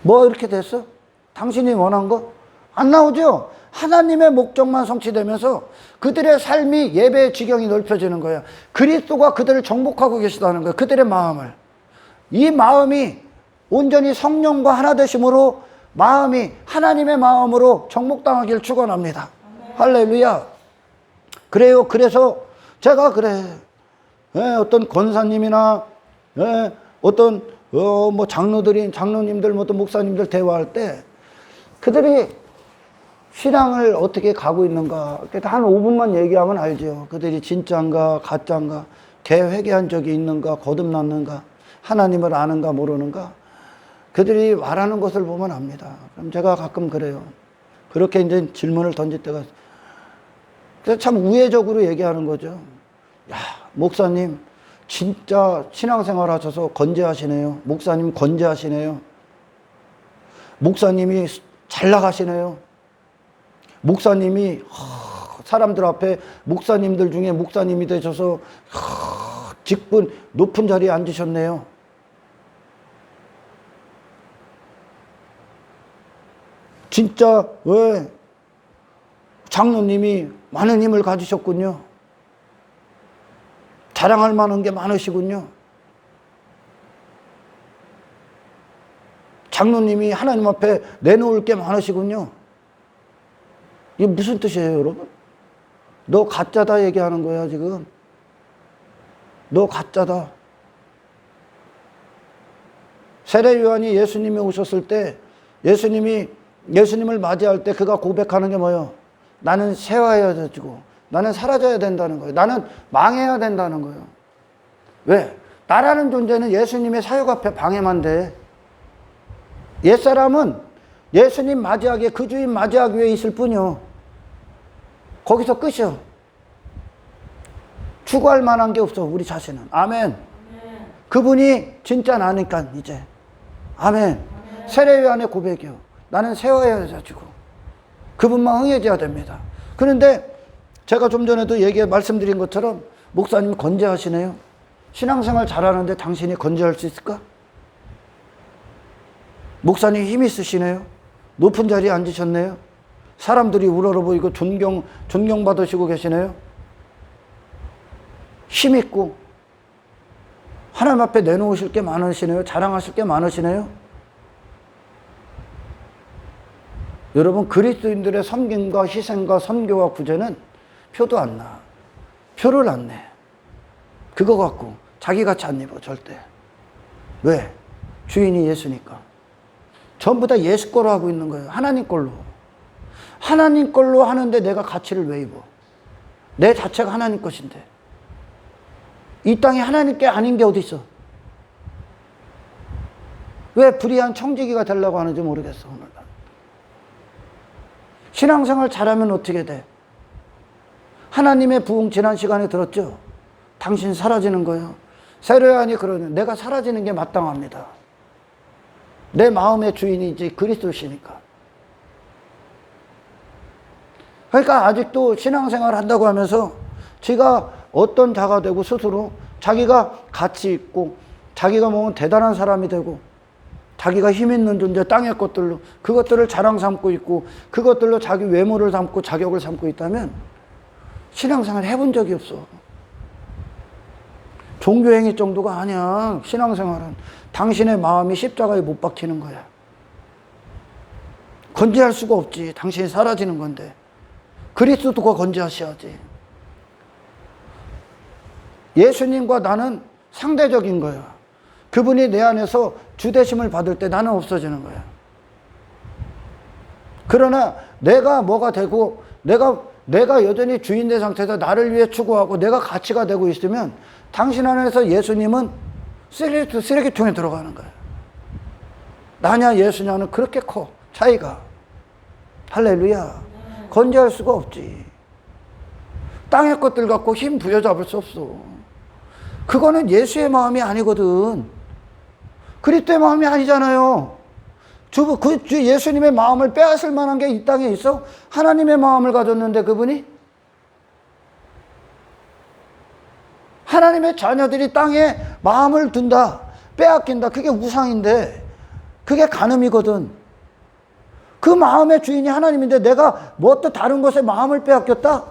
뭐 이렇게 됐어? 당신이 원한 거? 안 나오죠? 하나님의 목적만 성취되면서 그들의 삶이 예배의 지경이 넓혀지는 거예요. 그리스도가 그들을 정복하고 계시다는 거예요. 그들의 마음을. 이 마음이 온전히 성령과 하나 되심으로 마음이 하나님의 마음으로 정복당하기를 축원합니다. 할렐루야. 그래요. 그래서 제가 그래. 어떤 권사님이나 어떤 뭐 장로님들, 뭐 또 목사님들 대화할 때 그들이 신앙을 어떻게 가고 있는가 한 5분만 얘기하면 알죠. 그들이 진짜인가 가짜인가, 개 회개한 적이 있는가, 거듭났는가, 하나님을 아는가 모르는가. 그들이 말하는 것을 보면 압니다. 그럼 제가 가끔 그래요. 그렇게 이제 질문을 던질 때가 그래서 참 우회적으로 얘기하는 거죠. 야, 목사님 진짜 신앙생활 하셔서 건재하시네요. 목사님 건재하시네요. 목사님이 잘 나가시네요. 목사님이 사람들 앞에 목사님들 중에 목사님이 되셔서 직분 높은 자리에 앉으셨네요. 진짜 왜 장로님이 많은 힘을 가지셨군요. 자랑할 만한 게 많으시군요. 장로님이 하나님 앞에 내놓을 게 많으시군요. 이게 무슨 뜻이에요, 여러분? 너 가짜다 얘기하는 거야, 지금. 너 가짜다. 세례 요한이 예수님이 오셨을 때 예수님을 맞이할 때 그가 고백하는 게 뭐예요? 나는 세워야 되고 나는 사라져야 된다는 거예요. 나는 망해야 된다는 거예요. 왜? 나라는 존재는 예수님의 사역 앞에 방해만 돼. 옛사람은 예수님 맞이하기에 그 주인 맞이하기 위해 있을 뿐이요. 거기서 끝이요. 추구할 만한 게 없어, 우리 자신은. 아멘. 그분이 진짜 나니까 이제. 아멘. 세례 요한의 고백이요. 나는 세워야 되고 그분만 흥해져야 됩니다. 그런데 제가 좀 전에도 말씀드린 것처럼 목사님 건재하시네요. 신앙생활 잘하는데 당신이 건재할 수 있을까? 목사님 힘 있으시네요. 높은 자리에 앉으셨네요. 사람들이 우러러 보이고 존경받으시고 계시네요. 힘 있고 하나님 앞에 내놓으실 게 많으시네요. 자랑하실 게 많으시네요. 여러분, 그리스도인들의 섬김과 희생과 선교와 구제는 표도 안 나. 표를 안 내. 그거 갖고 자기같이 안 입어, 절대. 왜? 주인이 예수니까. 전부 다 예수 거로 하고 있는 거예요. 하나님 걸로. 하나님 걸로 하는데 내가 가치를 왜 입어? 내 자체가 하나님 것인데. 이 땅에 하나님 게 아닌 게 어디 있어? 왜 불의한 청지기가 되려고 하는지 모르겠어, 오늘. 신앙생활 잘하면 어떻게 돼? 하나님의 부흥 지난 시간에 들었죠? 당신 사라지는 거예요. 세례 요한이 그러는, 내가 사라지는 게 마땅합니다. 내 마음의 주인이 이제 그리스도시니까. 그러니까 아직도 신앙생활 한다고 하면서 지가 어떤 자가 되고 스스로 자기가 가치 있고 자기가 뭐 대단한 사람이 되고 자기가 힘 있는 존재, 땅의 것들로 그것들을 자랑 삼고 있고 그것들로 자기 외모를 삼고 자격을 삼고 있다면 신앙생활 해본 적이 없어. 종교행위 정도가 아니야. 신앙생활은 당신의 마음이 십자가에 못 박히는 거야. 건재할 수가 없지. 당신이 사라지는 건데. 그리스도가 건재하셔야지. 예수님과 나는 상대적인 거야. 그분이 내 안에서 주대심을 받을 때 나는 없어지는 거야. 그러나 내가 뭐가 되고 내가 여전히 주인된 상태에서 나를 위해 추구하고 내가 가치가 되고 있으면 당신 안에서 예수님은 쓰레기통에 들어가는 거야. 나냐 예수냐는 그렇게 커 차이가. 할렐루야. 건재할 수가 없지. 땅의 것들 갖고 힘 부여잡을 수 없어. 그거는 예수의 마음이 아니거든. 그리스도의 마음이 아니잖아요. 예수님의 마음을 빼앗을 만한 게 이 땅에 있어? 하나님의 마음을 가졌는데 그분이? 하나님의 자녀들이 땅에 마음을 둔다, 빼앗긴다. 그게 우상인데, 그게 간음이거든. 그 마음의 주인이 하나님인데 내가 뭐 또 다른 것에 마음을 빼앗겼다?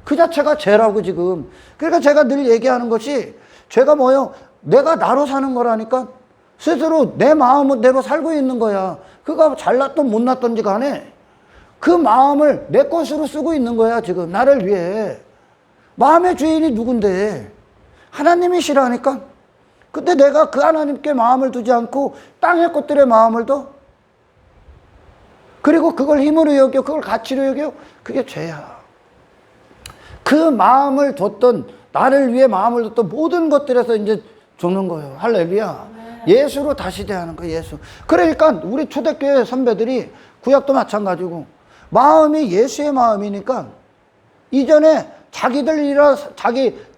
그 자체가 죄라고 지금. 그러니까 제가 늘 얘기하는 것이 죄가 뭐예요? 내가 나로 사는 거라니까. 스스로 내 마음대로 살고 있는 거야. 그가 잘났든 못났든지 간에 그 마음을 내 것으로 쓰고 있는 거야 지금. 나를 위해. 마음의 주인이 누군데? 하나님이시라니까. 근데 내가 그 하나님께 마음을 두지 않고 땅의 것들의 마음을 둬? 그리고 그걸 힘으로 여겨, 그걸 가치로 여겨? 그게 죄야. 그 마음을 뒀던, 나를 위해 마음을 뒀던 모든 것들에서 이제 죽는 거예요. 할렐루야. 예수로 다시 대하는 거예요. 예수. 그러니까 우리 초대교회 선배들이 구약도 마찬가지고 마음이 예수의 마음이니까 이전에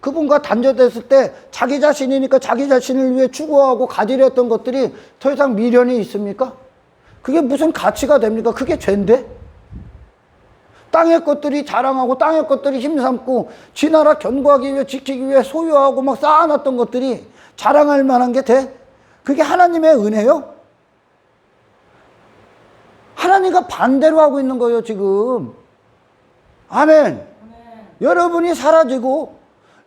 그분과 단절됐을 때 자기 자신이니까 자기 자신을 위해 추구하고 가지려 했던 것들이 더 이상 미련이 있습니까? 그게 무슨 가치가 됩니까? 그게 죄인데? 땅의 것들이 자랑하고 땅의 것들이 힘삼고 지 나라 견고하기 위해 지키기 위해 소유하고 막 쌓아놨던 것들이 자랑할 만한 게 돼? 그게 하나님의 은혜요? 하나님과 반대로 하고 있는 거예요 지금. 아멘. 여러분이 사라지고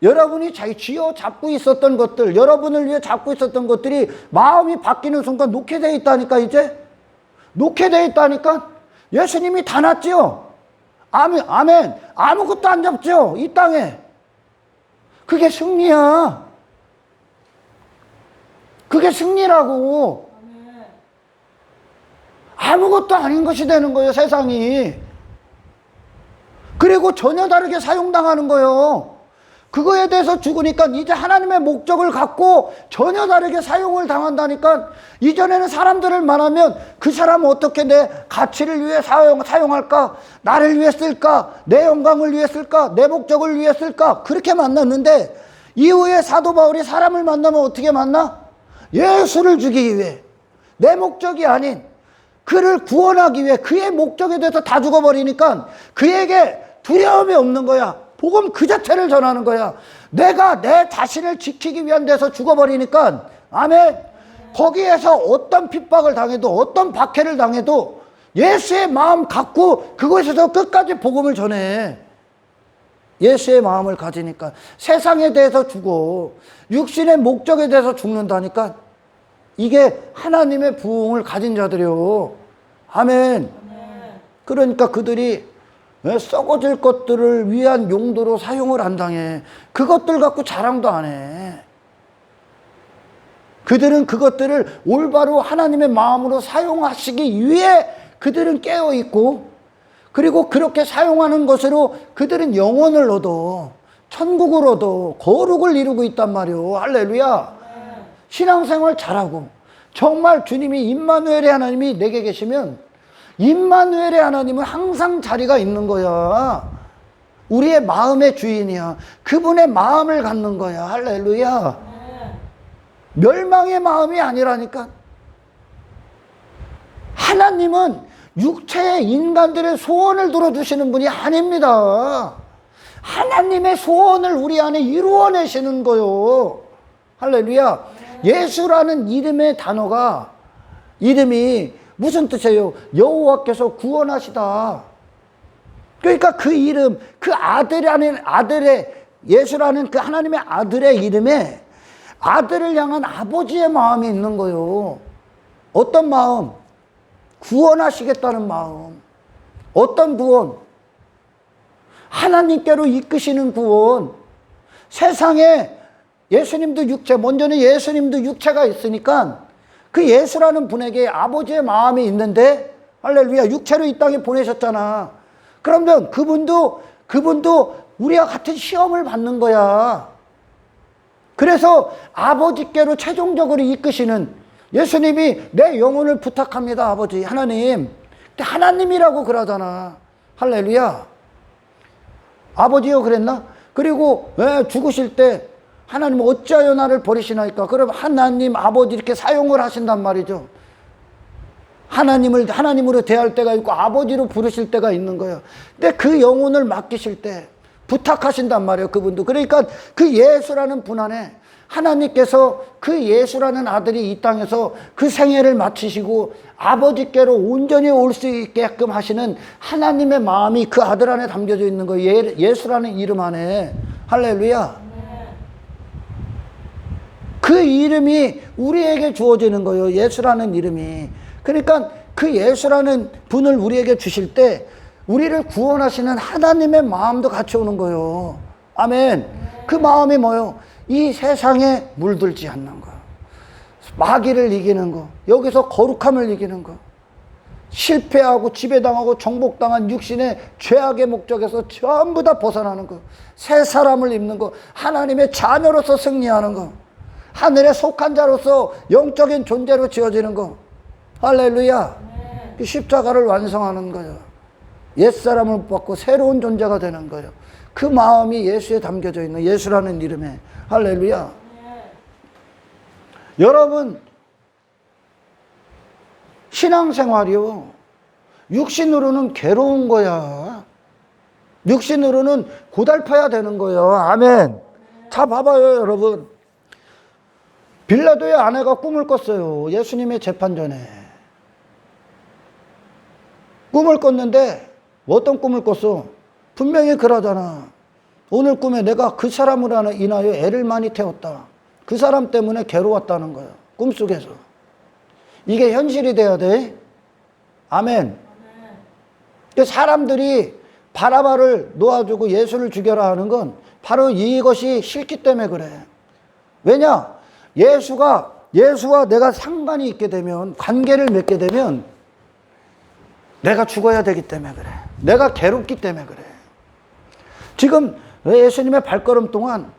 여러분이 쥐어 잡고 있었던 것들, 여러분을 위해 잡고 있었던 것들이 마음이 바뀌는 순간 놓게 돼 있다니까. 이제 놓게 돼 있다니까. 예수님이 다 놨지요. 아멘. 아멘. 아무것도 안 잡죠 이 땅에. 그게 승리야. 그게 승리라고. 아무것도 아닌 것이 되는 거예요 세상이. 그리고 전혀 다르게 사용당하는 거예요. 그거에 대해서 죽으니까 이제 하나님의 목적을 갖고 전혀 다르게 사용을 당한다니까. 이전에는 사람들을 만나면 그 사람은 어떻게 내 가치를 위해 사용할까? 나를 위해 쓸까? 내 영광을 위해 쓸까? 내 목적을 위해 쓸까? 그렇게 만났는데 이후에 사도 바울이 사람을 만나면 어떻게 만나? 예수를 주기 위해, 내 목적이 아닌 그를 구원하기 위해 그의 목적에 대해서 다 죽어버리니까 그에게 두려움이 없는 거야. 복음 그 자체를 전하는 거야. 내가 내 자신을 지키기 위한 데서 죽어버리니까. 아멘. 거기에서 어떤 핍박을 당해도 어떤 박해를 당해도 예수의 마음 갖고 그곳에서 끝까지 복음을 전해. 예수의 마음을 가지니까. 세상에 대해서 죽어, 육신의 목적에 대해서 죽는다니까. 이게 하나님의 부흥을 가진 자들이요. 아멘. 그러니까 그들이 썩어질 것들을 위한 용도로 사용을 안 당해. 그것들 갖고 자랑도 안 해. 그들은 그것들을 올바로 하나님의 마음으로 사용하시기 위해 그들은 깨어있고, 그리고 그렇게 사용하는 것으로 그들은 영혼을 얻어, 천국을 얻어, 거룩을 이루고 있단 말이오. 할렐루야. 신앙생활 잘하고 정말 주님이 임마누엘의 하나님이 내게 계시면 임마누엘의 하나님은 항상 자리가 있는 거야. 우리의 마음의 주인이야. 그분의 마음을 갖는 거야. 할렐루야. 멸망의 마음이 아니라니까. 하나님은 육체의 인간들의 소원을 들어주시는 분이 아닙니다. 하나님의 소원을 우리 안에 이루어내시는 거요. 할렐루야. 예수라는 이름의 단어가, 이름이 무슨 뜻이에요? 여호와께서 구원하시다. 그러니까 그 이름, 그 아들의 예수라는 그 하나님의 아들의 이름에 아들을 향한 아버지의 마음이 있는 거예요. 어떤 마음? 구원하시겠다는 마음. 어떤 구원? 하나님께로 이끄시는 구원. 세상에 예수님도 육체, 먼저는 예수님도 육체가 있으니까 그 예수라는 분에게 아버지의 마음이 있는데, 할렐루야, 육체로 이 땅에 보내셨잖아. 그러면 그분도 우리와 같은 시험을 받는 거야. 그래서 아버지께로 최종적으로 이끄시는, 예수님이 내 영혼을 부탁합니다, 아버지, 하나님. 근데 하나님이라고 그러잖아. 할렐루야. 아버지요 그랬나? 그리고 왜 죽으실 때 하나님 어찌하여 나를 버리시나이까? 그럼 하나님 아버지 이렇게 사용을 하신단 말이죠. 하나님으로 대할 때가 있고 아버지로 부르실 때가 있는 거예요. 근데 그 영혼을 맡기실 때 부탁하신단 말이에요, 그분도. 그러니까 그 예수라는 분 안에 하나님께서 그 예수라는 아들이 이 땅에서 그 생애를 마치시고 아버지께로 온전히 올 수 있게끔 하시는 하나님의 마음이 그 아들 안에 담겨져 있는 거예요. 예수라는 이름 안에. 할렐루야. 그 이름이 우리에게 주어지는 거예요. 예수라는 이름이. 그러니까 그 예수라는 분을 우리에게 주실 때 우리를 구원하시는 하나님의 마음도 같이 오는 거예요. 아멘. 그 마음이 뭐예요? 이 세상에 물들지 않는 거, 마귀를 이기는 거, 여기서 거룩함을 이기는 거, 실패하고 지배당하고 정복당한 육신의 죄악의 목적에서 전부 다 벗어나는 거, 새 사람을 입는 거, 하나님의 자녀로서 승리하는 거, 하늘에 속한 자로서 영적인 존재로 지어지는 거. 할렐루야. 그 십자가를 완성하는 거예요. 옛사람을 못 받고 새로운 존재가 되는 거예요. 그 마음이 예수에 담겨져 있는, 예수라는 이름에. 할렐루야. 여러분, 신앙생활이요, 육신으로는 괴로운 거야. 육신으로는 고달파야 되는 거예요. 아멘. 자, 봐봐요, 여러분. 빌라도의 아내가 꿈을 꿨어요. 예수님의 재판 전에. 꿈을 꿨는데 어떤 꿈을 꿨어? 분명히 그러잖아. 오늘 꿈에 내가 그 사람으로 인하여 애를 많이 태웠다. 그 사람 때문에 괴로웠다는 거야. 꿈속에서. 이게 현실이 돼야 돼. 아멘. 사람들이 바라바를 놓아주고 예수를 죽여라 하는 건 바로 이것이 싫기 때문에 그래. 왜냐? 예수와 내가 상관이 있게 되면, 관계를 맺게 되면 내가 죽어야 되기 때문에 그래. 내가 괴롭기 때문에 그래. 지금 왜 예수님의 발걸음 동안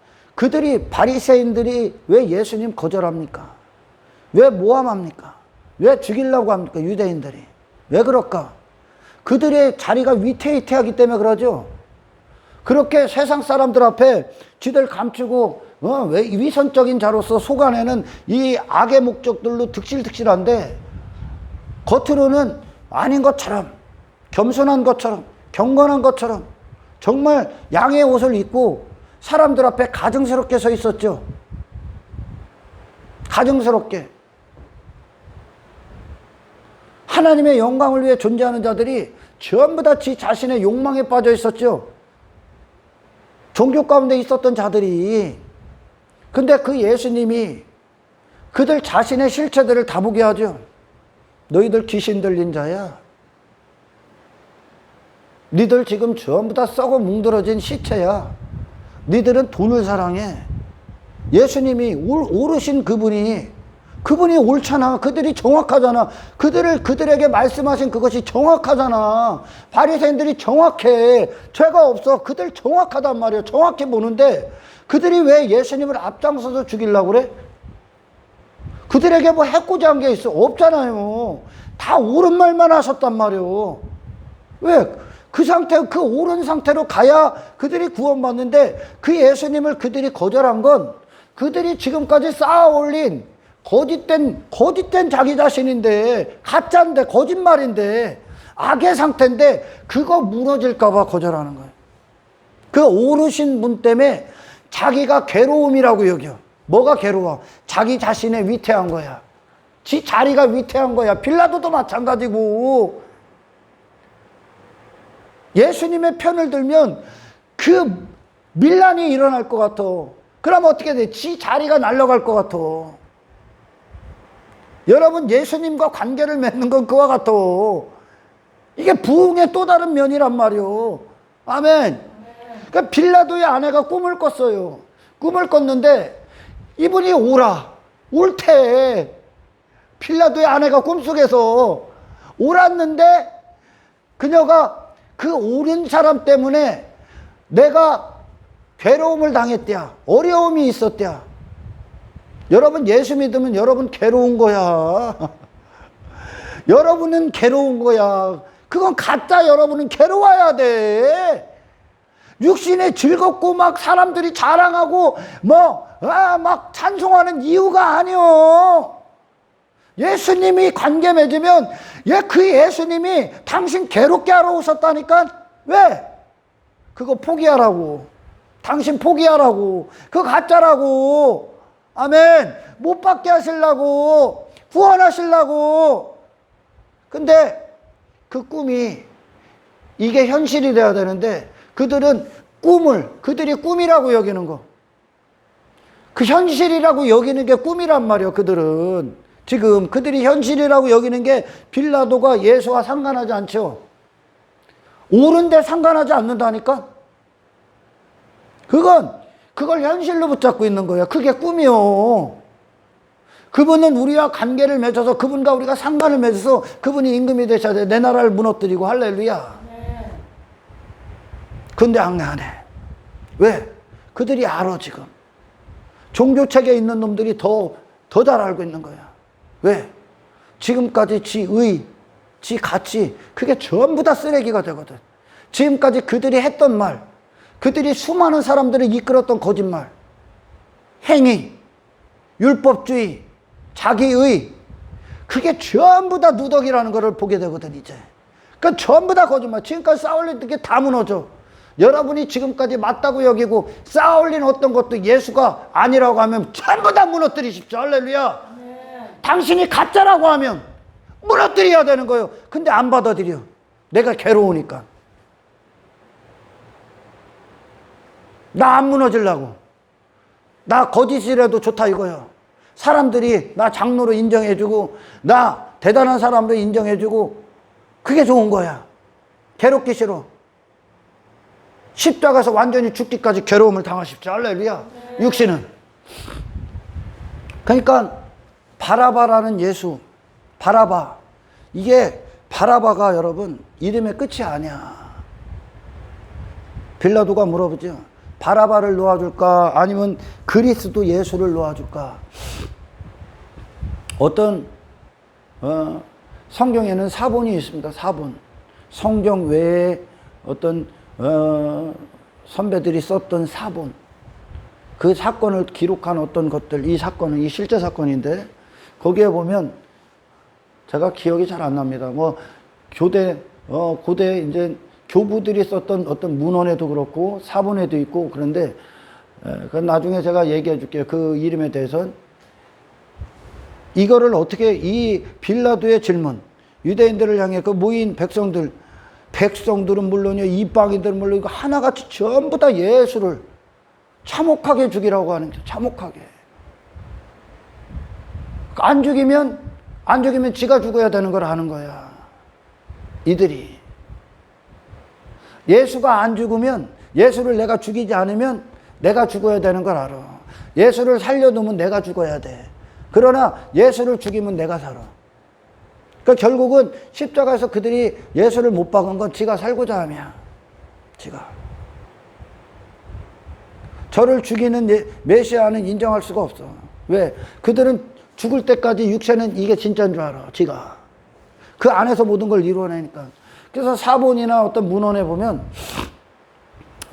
바리새인들이 왜 예수님 거절합니까? 왜 모함합니까? 왜 죽이려고 합니까? 유대인들이. 왜 그럴까? 그들의 자리가 위태위태하기 때문에 그러죠. 그렇게 세상 사람들 앞에 지들 감추고 왜 위선적인 자로서 속안에는 이 악의 목적들로 득실득실한데 겉으로는 아닌 것처럼, 겸손한 것처럼, 경건한 것처럼 정말 양의 옷을 입고 사람들 앞에 가증스럽게 서 있었죠. 가증스럽게. 하나님의 영광을 위해 존재하는 자들이 전부 다 지 자신의 욕망에 빠져 있었죠. 종교 가운데 있었던 자들이. 근데 그 예수님이 그들 자신의 실체들을 다 보게 하죠. 너희들 귀신 들린 자야. 니들 지금 전부 다 썩어 뭉들어진 시체야. 니들은 돈을 사랑해. 예수님이 오르신 그분이 옳잖아. 그들이 정확하잖아. 그들에게 말씀하신 그것이 정확하잖아. 바리새인들이 정확해. 죄가 없어. 그들 정확하단 말이에요. 정확히 보는데 그들이 왜 예수님을 앞장서서 죽이려고 그래? 그들에게 뭐 해코지한 게 있어? 없잖아요. 다 옳은 말만 하셨단 말이에요. 왜? 그 옳은 상태로 가야 그들이 구원받는데 그 예수님을 그들이 거절한 건 그들이 지금까지 쌓아 올린 거짓된 자기 자신인데, 가짜인데, 거짓말인데, 악의 상태인데 그거 무너질까봐 거절하는 거예요. 그 오르신 분 때문에 자기가 괴로움이라고 여겨. 뭐가 괴로워? 자기 자신의 위태한 거야. 지 자리가 위태한 거야. 빌라도도 마찬가지고. 예수님의 편을 들면 그 밀란이 일어날 것 같아. 그럼 어떻게 돼? 지 자리가 날아갈 것 같아. 여러분 예수님과 관계를 맺는 건 그와 같아. 이게 부흥의 또 다른 면이란 말이요. 아멘. 그러니까 빌라도의 아내가 꿈을 꿨어요. 꿈을 꿨는데 이분이 옳대. 빌라도의 아내가 꿈속에서 옳았는데 그녀가 그 옳은 사람 때문에 내가 괴로움을 당했대야. 어려움이 있었대야. 여러분 예수 믿으면 여러분 괴로운 거야. 여러분은 괴로운 거야. 그건 가짜. 여러분은 괴로워야 돼. 육신에 즐겁고 막 사람들이 자랑하고 막 찬송하는 이유가 아니요. 예수님이 관계 맺으면 그 예수님이 당신 괴롭게 하러 오셨다니까. 왜? 그거 포기하라고. 당신 포기하라고. 그거 가짜라고. 아멘. 못 받게 하시려고. 구원하시려고. 근데 그 꿈이 이게 현실이 돼야 되는데 그들이 꿈이라고 여기는 거. 그 현실이라고 여기는 게 꿈이란 말이에요. 그들은 지금 그들이 현실이라고 여기는 게 빌라도가 예수와 상관하지 않죠. 옳은데 상관하지 않는다니까. 그걸 현실로 붙잡고 있는 거야. 그게 꿈이요. 그분은 우리와 관계를 맺어서 그분과 우리가 상관을 맺어서 그분이 임금이 되셔야 돼. 내 나라를 무너뜨리고. 할렐루야. 근데 안 해. 왜? 그들이 알아. 지금 종교체계에 있는 놈들이 더 잘 알고 있는 거야. 왜? 지금까지 지 가치 그게 전부 다 쓰레기가 되거든. 지금까지 그들이 했던 말, 그들이 수많은 사람들을 이끌었던 거짓말, 행위, 율법주의, 자기의, 그게 전부 다 누더기라는 것을 보게 되거든. 이제 그러니까 전부 다 거짓말. 지금까지 쌓아올린 게 다 무너져. 여러분이 지금까지 맞다고 여기고 쌓아올린 어떤 것도 예수가 아니라고 하면 전부 다 무너뜨리십시오. 할렐루야. 네. 당신이 가짜라고 하면 무너뜨려야 되는 거예요. 근데 안 받아들여. 내가 괴로우니까. 나 안 무너지려고. 나 거짓이라도 좋다 이거야. 사람들이 나 장로로 인정해주고 나 대단한 사람으로 인정해주고 그게 좋은 거야. 괴롭기 싫어. 십자가에서 완전히 죽기까지 괴로움을 당하십시오. 할렐루야. 네. 육신은. 그러니까 바라바라는 예수. 바라바. 이게 바라바가 여러분 이름의 끝이 아니야. 빌라도가 물어보죠. 바라바를 놓아줄까? 아니면 그리스도 예수를 놓아줄까? 어떤 성경에는 사본이 있습니다. 사본. 성경 외에 어떤 선배들이 썼던 사본. 그 사건을 기록한 어떤 것들. 이 사건은 이 실제 사건인데 거기에 보면 제가 기억이 잘 안 납니다. 고대 이제 교부들이 썼던 어떤 문헌에도 그렇고 사본에도 있고 그런데 그건 나중에 제가 얘기해 줄게요. 그 이름에 대해서는. 이거를 어떻게 이 빌라도의 질문, 유대인들을 향해 그 모인 백성들은 물론이요, 이방인들은 물론 이거 하나같이 전부 다 예수를 참혹하게 죽이라고 하는 거죠. 참혹하게. 안 죽이면 지가 죽어야 되는 걸 하는 거야. 이들이. 예수가 안 죽으면, 예수를 내가 죽이지 않으면 내가 죽어야 되는 걸 알아. 예수를 살려두면 내가 죽어야 돼. 그러나 예수를 죽이면 내가 살아. 그러니까 결국은 십자가에서 그들이 예수를 못 박은 건 지가 살고자 함이야. 지가. 저를 죽이는 메시아는 인정할 수가 없어. 왜? 그들은 죽을 때까지 육체는 이게 진짜인 줄 알아. 지가. 그 안에서 모든 걸 이루어내니까. 그래서 사본이나 어떤 문헌에 보면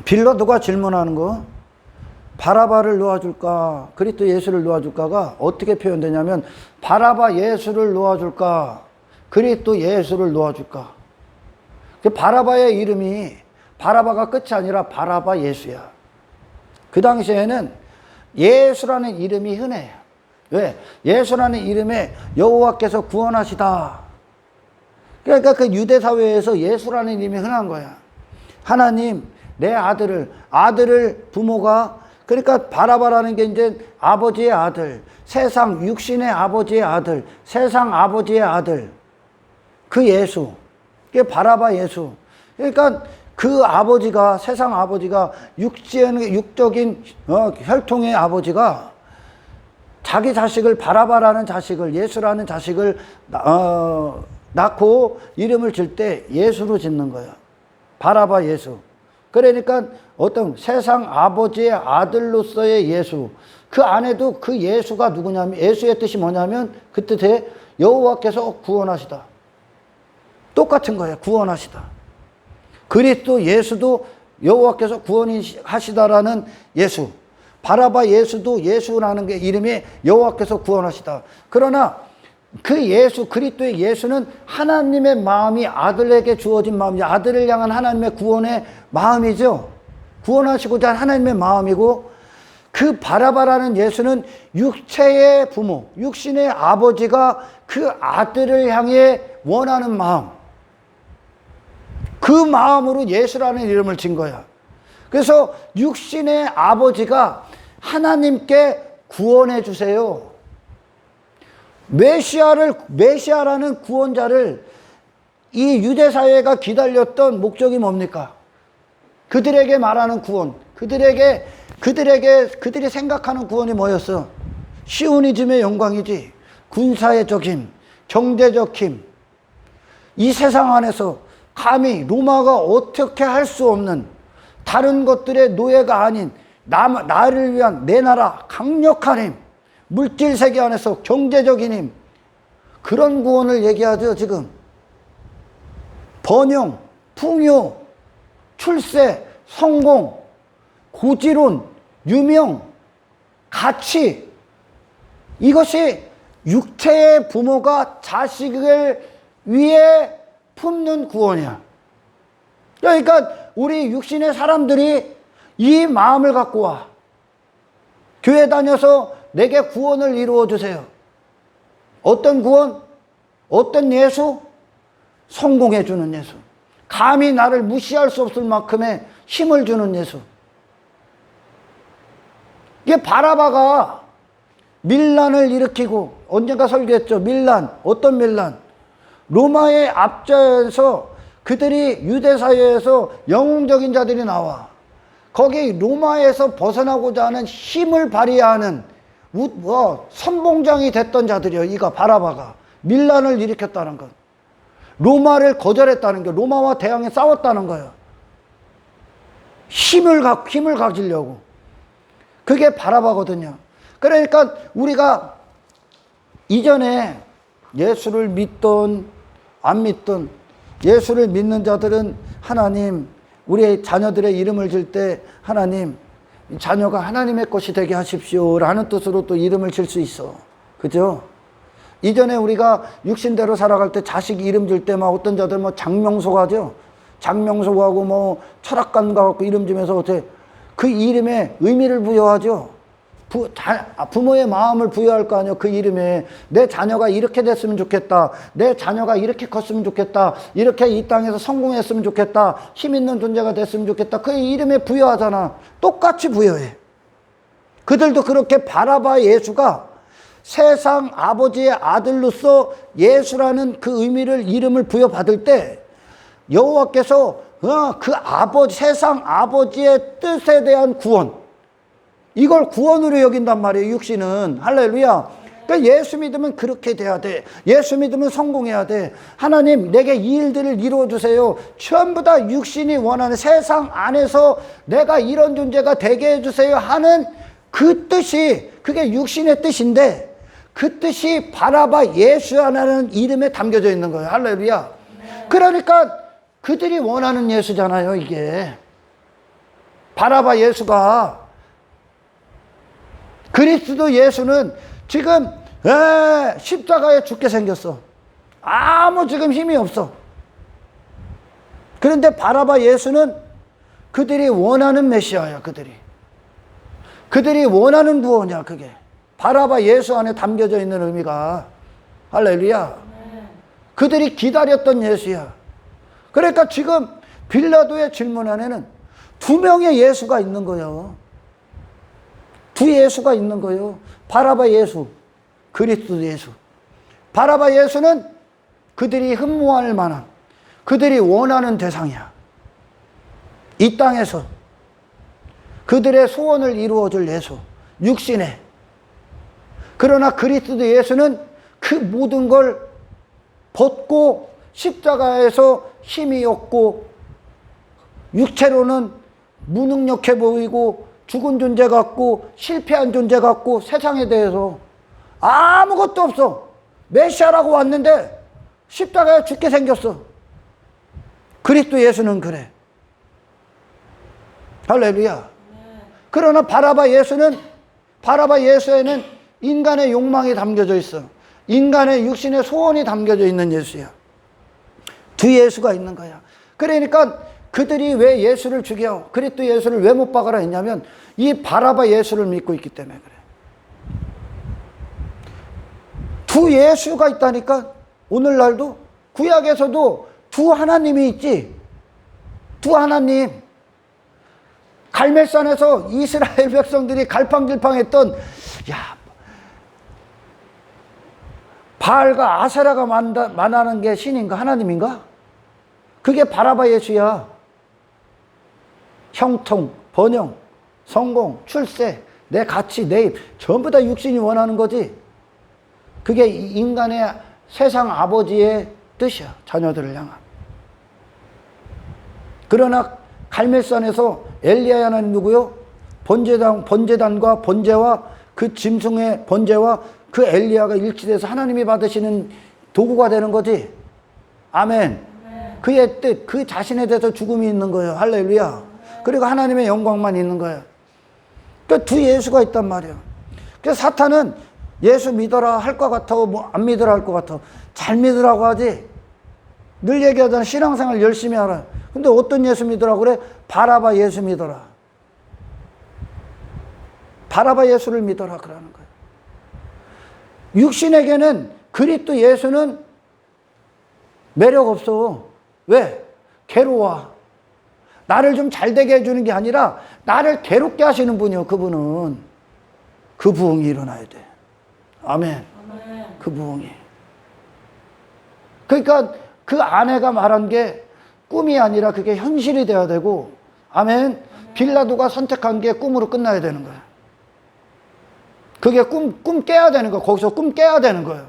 빌라도가 질문하는 거, 바라바를 놓아줄까, 그리스도 예수를 놓아줄까가 어떻게 표현되냐면 바라바 예수를 놓아줄까, 그리스도 예수를 놓아줄까. 그 바라바의 이름이 바라바가 끝이 아니라 바라바 예수야. 그 당시에는 예수라는 이름이 흔해요. 왜? 예수라는 이름에 여호와께서 구원하시다. 그러니까 그 유대 사회에서 예수라는 이름이 흔한 거야. 하나님, 내 아들을 부모가 그러니까 바라바라는 게 이제 아버지의 아들, 세상 육신의 아버지의 아들, 세상 아버지의 아들, 그 예수, 그게 바라바 예수. 그러니까 그 아버지가, 세상 아버지가, 육적인 혈통의 아버지가 자기 자식을, 바라바라는 자식을, 예수라는 자식을 낳고 이름을 질 때 예수로 짓는 거야. 바라바 예수. 그러니까 어떤 세상 아버지의 아들로서의 예수. 그 안에도 그 예수가 누구냐면, 예수의 뜻이 뭐냐면 그 뜻에 여호와께서 구원하시다. 똑같은 거예요. 구원하시다. 그리스도 예수도 여호와께서 구원하시다라는 예수. 바라바 예수도 예수라는 게 이름이 여호와께서 구원하시다. 그러나 그 예수, 그리스도의 예수는 하나님의 마음이 아들에게 주어진 마음이죠. 아들을 향한 하나님의 구원의 마음이죠. 구원하시고자 한 하나님의 마음이고, 그 바라바라는 예수는 육체의 부모, 육신의 아버지가 그 아들을 향해 원하는 마음, 그 마음으로 예수라는 이름을 진 거야. 그래서 육신의 아버지가 하나님께 구원해 주세요. 메시아라는 구원자를 이 유대사회가 기다렸던 목적이 뭡니까? 그들에게 말하는 구원, 그들이 생각하는 구원이 뭐였어? 시오니즘의 영광이지. 군사적 힘, 경제적 힘. 이 세상 안에서 감히 로마가 어떻게 할 수 없는 다른 것들의 노예가 아닌 나를 위한 내 나라 강력한 힘, 물질 세계 안에서 경제적인 힘, 그런 구원을 얘기하죠. 지금 번영, 풍요, 출세, 성공, 고지론, 유명, 가치, 이것이 육체의 부모가 자식을 위해 품는 구원이야. 그러니까 우리 육신의 사람들이 이 마음을 갖고 와. 교회 다녀서 내게 구원을 이루어 주세요. 어떤 구원? 어떤 예수? 성공해 주는 예수. 감히 나를 무시할 수 없을 만큼의 힘을 주는 예수. 이게 바라바가 밀란을 일으키고, 언젠가 설교했죠. 밀란. 어떤 밀란? 로마의 앞자에서 그들이 유대사회에서 영웅적인 자들이 나와. 거기 로마에서 벗어나고자 하는 힘을 발휘하는 선봉장이 됐던 자들이요. 이가 바라바가 밀란을 일으켰다는 것. 로마를 거절했다는 것. 로마와 대항해 싸웠다는 거예요. 힘을 가지려고. 그게 바라바거든요. 그러니까 우리가 이전에 예수를 믿던 안 믿던, 예수를 믿는 자들은 하나님, 우리 자녀들의 이름을 질 때 하나님, 자녀가 하나님의 것이 되게 하십시오 라는 뜻으로 또 이름을 질 수 있어. 그죠? 이전에 우리가 육신대로 살아갈 때 자식 이름 질 때 막 어떤 자들 뭐 장명소가 하죠. 장명소하고 뭐 철학관가 갖고 이름 지면서 어떻게 그 이름에 의미를 부여하죠. 부모의 마음을 부여할 거 아니에요. 그 이름에 내 자녀가 이렇게 됐으면 좋겠다, 내 자녀가 이렇게 컸으면 좋겠다, 이렇게 이 땅에서 성공했으면 좋겠다, 힘 있는 존재가 됐으면 좋겠다. 그 이름에 부여하잖아. 똑같이 부여해. 그들도 그렇게 바라바 예수가 세상 아버지의 아들로서 예수라는 그 의미를, 이름을 부여받을 때 여호와께서 그 세상 아버지의 뜻에 대한 구원, 이걸 구원으로 여긴단 말이에요. 육신은. 할렐루야. 그러니까 예수 믿으면 그렇게 돼야 돼. 예수 믿으면 성공해야 돼. 하나님 내게 이 일들을 이루어주세요. 전부 다 육신이 원하는, 세상 안에서 내가 이런 존재가 되게 해주세요 하는 그 뜻이, 그게 육신의 뜻인데 그 뜻이 바라바 예수라는 이름에 담겨져 있는 거예요. 할렐루야. 그러니까 그들이 원하는 예수잖아요. 이게 바라바 예수가. 그리스도 예수는 지금 십자가에 죽게 생겼어. 아무 지금 힘이 없어. 그런데 바라바 예수는 그들이 원하는 메시아야. 그들이 원하는 구원이야. 그게 바라바 예수 안에 담겨져 있는 의미가. 할렐루야. 그들이 기다렸던 예수야. 그러니까 지금 빌라도의 질문 안에는 두 명의 예수가 있는 거예요. 두 예수가 있는 거예요. 바라바 예수, 그리스도 예수. 바라바 예수는 그들이 흠모할 만한, 그들이 원하는 대상이야. 이 땅에서 그들의 소원을 이루어줄 예수, 육신에. 그러나 그리스도 예수는 그 모든 걸 벗고 십자가에서 힘이 없고 육체로는 무능력해 보이고 죽은 존재 같고 실패한 존재 같고 세상에 대해서 아무것도 없어. 메시아라고 왔는데 십자가에 죽게 생겼어. 그리스도 예수는 그래. 할렐루야. 그러나 바라바 예수에는 인간의 욕망이 담겨져 있어. 인간의 육신의 소원이 담겨져 있는 예수야. 두 예수가 있는 거야. 그러니까 그들이 왜 예수를 죽여, 그리스도 예수를 왜 못 박아라 했냐면 이 바라바 예수를 믿고 있기 때문에 그래. 두 예수가 있다니까. 오늘날도 구약에서도 두 하나님이 있지. 두 하나님. 갈멜산에서 이스라엘 백성들이 갈팡질팡했던, 야, 바알과 아세라가 만나는 게 신인가 하나님인가? 그게 바라바 예수야. 형통, 번영, 성공, 출세, 내 가치, 내 입, 전부 다 육신이 원하는 거지. 그게 인간의 세상 아버지의 뜻이야. 자녀들을 향한. 그러나 갈멜산에서 엘리야 하나님 누구요? 번제단과 번제와 그 짐승의 번제와 그 엘리야가 일치돼서 하나님이 받으시는 도구가 되는 거지. 아멘. 그의 뜻, 그 자신에 대해서 죽음이 있는 거예요. 할렐루야. 그리고 하나님의 영광만 있는 거예요. 그 두 예수가 있단 말이에요. 그래서 사탄은 예수 믿어라 할 것 같아, 뭐 안 믿으라 할 것 같아. 잘 믿으라고 하지. 늘 얘기하잖아. 신앙생활 열심히 하라. 근데 어떤 예수 믿으라고 그래? 바라바 예수 믿어라. 바라바 예수를 믿어라 그러는 거예요. 육신에게는 그리스도 예수는 매력 없어. 왜? 괴로워. 나를 좀 잘되게 해주는 게 아니라 나를 괴롭게 하시는 분이요. 그분은. 그 부흥이 일어나야 돼. 아멘. 그 부흥이. 그러니까 그 아내가 말한 게 꿈이 아니라 그게 현실이 돼야 되고, 아멘. 빌라도가 선택한 게 꿈으로 끝나야 되는 거야. 그게 꿈 깨야 되는 거야. 거기서 꿈 깨야 되는 거예요.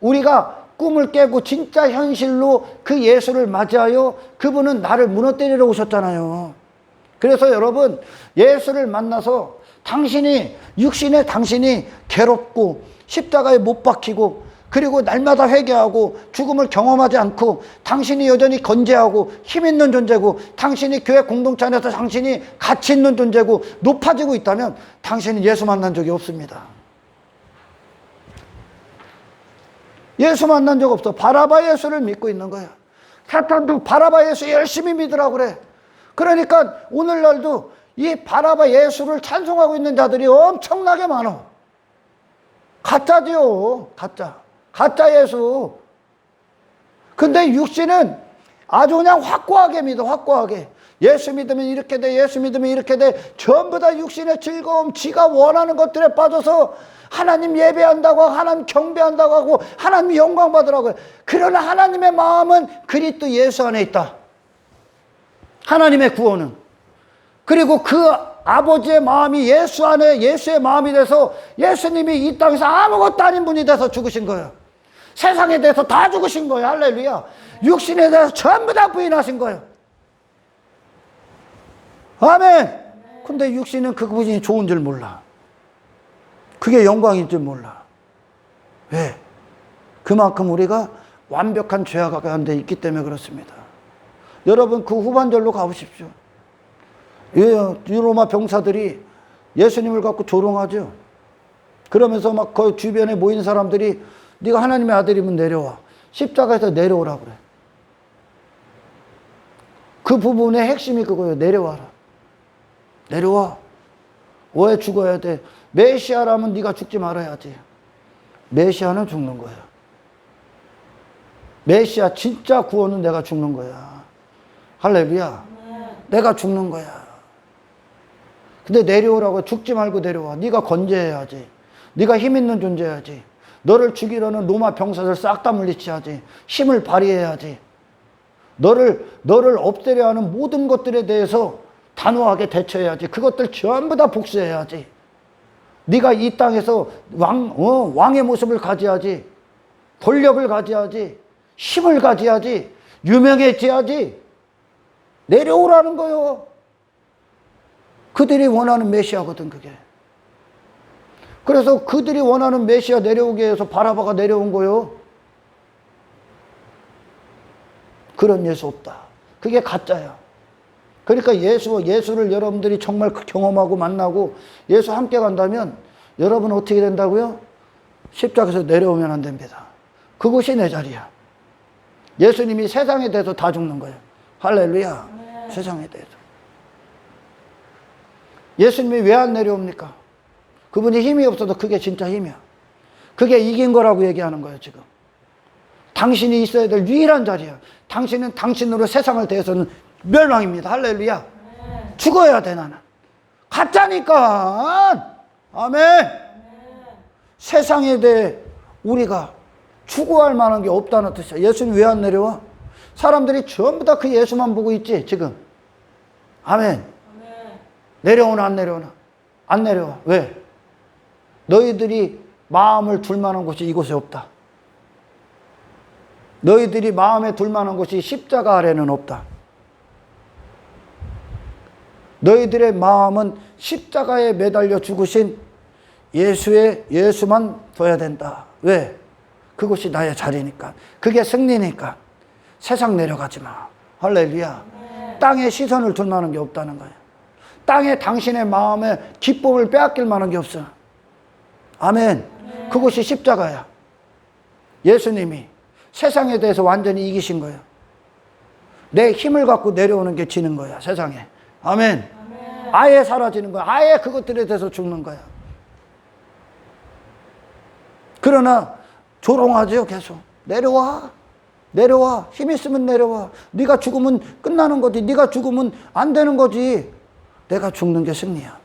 우리가 꿈을 깨고 진짜 현실로 그 예수를 맞이하여 그분은 나를 무너뜨리러 오셨잖아요. 그래서 여러분, 예수를 만나서 당신이, 육신의 당신이 괴롭고 십자가에 못 박히고 그리고 날마다 회개하고 죽음을 경험하지 않고 당신이 여전히 건재하고 힘 있는 존재고 당신이 교회 공동체 안에서 당신이 가치 있는 존재고 높아지고 있다면 당신은 예수 만난 적이 없습니다. 예수 만난 적 없어. 바라바 예수를 믿고 있는 거야. 사탄도 바라바 예수 열심히 믿으라고 그래. 그러니까 오늘날도 이 바라바 예수를 찬송하고 있는 자들이 엄청나게 많아. 가짜지요. 가짜 예수. 근데 육신은 아주 그냥 확고하게 믿어. 확고하게. 예수 믿으면 이렇게 돼. 예수 믿으면 이렇게 돼. 전부 다 육신의 즐거움, 지가 원하는 것들에 빠져서 하나님 예배한다고 하고 하나님 경배한다고 하고 하나님 영광 받으라고 해요. 그러나 하나님의 마음은 그리스도 예수 안에 있다. 하나님의 구원은. 그리고 그 아버지의 마음이 예수 안에 예수의 마음이 돼서 예수님이 이 땅에서 아무것도 아닌 분이 돼서 죽으신 거예요. 세상에 대해서 다 죽으신 거예요. 할렐루야. 육신에 대해서 전부 다 부인하신 거예요. 아멘. 근데 육신은 그분이 좋은 줄 몰라. 그게 영광인 줄 몰라. 왜? 그만큼 우리가 완벽한 죄악 가운데 있기 때문에 그렇습니다. 여러분 그 후반절로 가보십시오. 로마 병사들이 예수님을 갖고 조롱하죠. 그러면서 막 그 주변에 모인 사람들이 네가 하나님의 아들이면 내려와. 십자가에서 내려오라 그래. 그 부분의 핵심이 그거예요. 내려와라. 내려와. 왜 죽어야 돼? 메시아라면 네가 죽지 말아야지. 메시아는 죽는 거야. 메시아 진짜 구원은 내가 죽는 거야. 할렐루야. 내가 죽는 거야. 근데 내려오라고. 죽지 말고 내려와. 네가 건재해야지. 네가 힘 있는 존재야지. 너를 죽이려는 로마 병사들 싹 다 물리쳐야지. 힘을 발휘해야지. 너를 없애려 하는 모든 것들에 대해서 단호하게 대처해야지. 그것들 전부 다 복수해야지. 네가 이 땅에서 왕의 모습을 가져야지. 권력을 가져야지. 힘을 가져야지. 유명해져야지. 내려오라는 거요. 그들이 원하는 메시아거든, 그게. 그래서 그들이 원하는 메시아 내려오기 위해서 바라바가 내려온 거요. 그런 예수 없다. 그게 가짜야. 그러니까 예수를 여러분들이 정말 경험하고 만나고 예수 함께 간다면 여러분 어떻게 된다고요? 십자가에서 내려오면 안 됩니다. 그것이 내 자리야. 예수님이 세상에 대해서 다 죽는 거예요. 할렐루야. 네. 세상에 대해서. 예수님이 왜 안 내려옵니까? 그분이 힘이 없어도 그게 진짜 힘이야. 그게 이긴 거라고 얘기하는 거예요, 지금. 당신이 있어야 될 유일한 자리야. 당신은 당신으로 세상을 대해서는 멸망입니다. 할렐루야. 네. 죽어야 돼, 나는. 가짜니까. 아멘. 네. 세상에 대해 우리가 추구할 만한 게 없다는 뜻이야. 예수님 왜 안 내려와? 사람들이 전부 다 그 예수만 보고 있지, 지금. 아멘. 내려오나 안 내려오나? 안 내려와. 왜? 너희들이 마음을 둘 만한 곳이 이곳에 없다. 너희들이 마음에 둘 만한 곳이 십자가 아래는 없다. 너희들의 마음은 십자가에 매달려 죽으신 예수만 둬야 된다. 왜? 그곳이 나의 자리니까. 그게 승리니까. 세상 내려가지 마. 할렐루야. 네. 땅에 시선을 둘 만한 게 없다는 거야. 땅에 당신의 마음에 기쁨을 빼앗길 만한 게 없어. 아멘. 네. 그것이 십자가야. 예수님이 세상에 대해서 완전히 이기신 거야. 내 힘을 갖고 내려오는 게 지는 거야, 세상에. 아멘. 네. 아예 사라지는 거야. 아예 그것들에 대해서 죽는 거야. 그러나 조롱하죠, 계속. 내려와. 내려와. 힘 있으면 내려와. 네가 죽으면 끝나는 거지. 네가 죽으면 안 되는 거지. 내가 죽는 게 승리야.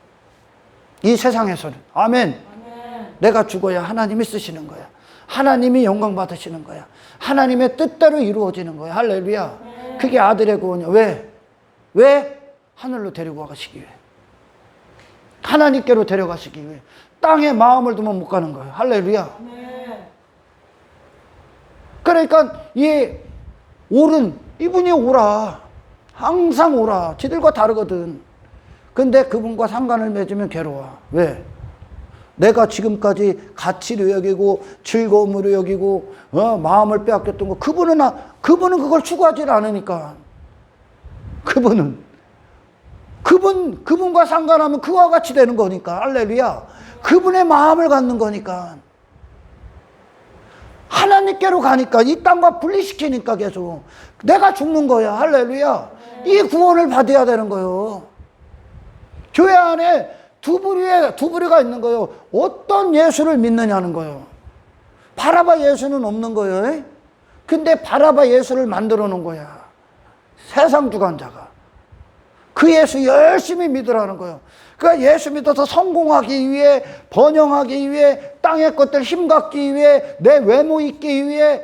이 세상에서는. 아멘. 아멘. 내가 죽어야 하나님이 쓰시는 거야. 하나님이 영광 받으시는 거야. 하나님의 뜻대로 이루어지는 거야. 할렐루야. 아멘. 그게 아들의 구원이야. 왜? 왜? 하늘로 데리고 가시기 위해. 하나님께로 데려가시기 위해. 땅에 마음을 두면 못 가는 거예요. 할렐루야. 아멘. 그러니까 이분이 오라. 항상 오라. 지들과 다르거든. 근데 그분과 상관을 맺으면 괴로워. 왜? 내가 지금까지 가치로 여기고 즐거움으로 여기고 마음을 빼앗겼던 거 그분은 그걸 추구하지 않으니까. 그분과 상관하면 그와 같이 되는 거니까. 할렐루야. 그분의 마음을 갖는 거니까. 하나님께로 가니까 이 땅과 분리시키니까 계속 내가 죽는 거야. 할렐루야. 이 구원을 받아야 되는 거예요. 교회 안에 두 부류가 있는 거예요. 어떤 예수를 믿느냐는 거예요. 바라바 예수는 없는 거예요. 근데 바라바 예수를 만들어 놓은 거야. 세상 주관자가. 그 예수 열심히 믿으라는 거예요. 그러니까 예수 믿어서 성공하기 위해, 번영하기 위해, 땅의 것들 힘 갖기 위해, 내 외모 있기 위해,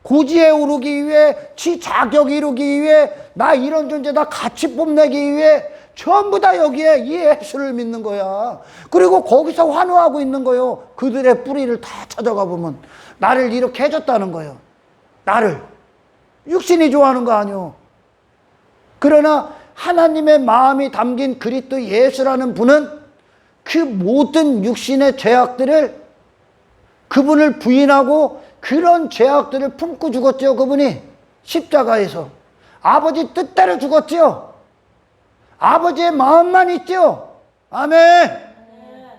고지에 오르기 위해, 지 자격 이루기 위해, 나 이런 존재다 가치 뽐내기 위해 전부 다 여기에 이 예수를 믿는 거야. 그리고 거기서 환호하고 있는 거예요. 그들의 뿌리를 다 찾아가 보면 나를 이렇게 해줬다는 거예요. 나를. 육신이 좋아하는 거 아니요. 그러나 하나님의 마음이 담긴 그리스도 예수라는 분은 그 모든 육신의 죄악들을 그분을 부인하고 그런 죄악들을 품고 죽었죠. 그분이 십자가에서 아버지 뜻대로 죽었죠. 아버지의 마음만 있죠. 아멘.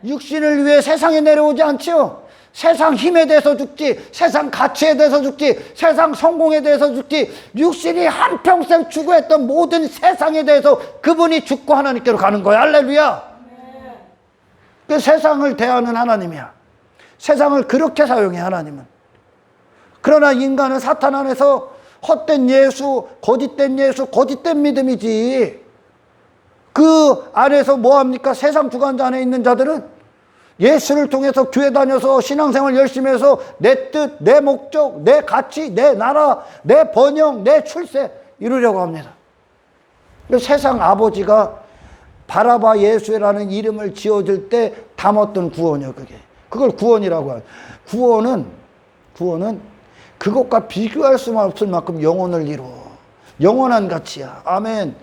육신을 위해 세상에 내려오지 않죠. 세상 힘에 대해서 죽지, 세상 가치에 대해서 죽지, 세상 성공에 대해서 죽지, 육신이 한평생 추구했던 모든 세상에 대해서 그분이 죽고 하나님께로 가는 거야. 할렐루야. 그 세상을 대하는 하나님이야. 세상을 그렇게 사용해, 하나님은. 그러나 인간은 사탄 안에서 헛된 예수, 거짓된 믿음이지. 그 안에서 뭐합니까? 세상 주관자 안에 있는 자들은 예수를 통해서 교회 다녀서 신앙생활 열심히 해서 내 뜻, 내 목적, 내 가치, 내 나라, 내 번영, 내 출세 이루려고 합니다. 세상 아버지가 바라바 예수라는 이름을 지어줄 때 담았던 구원이요, 그게. 그걸 구원이라고 해요. 구원은 그것과 비교할 수만 없을 만큼 영혼을 이루어. 영원한 가치야. 아멘.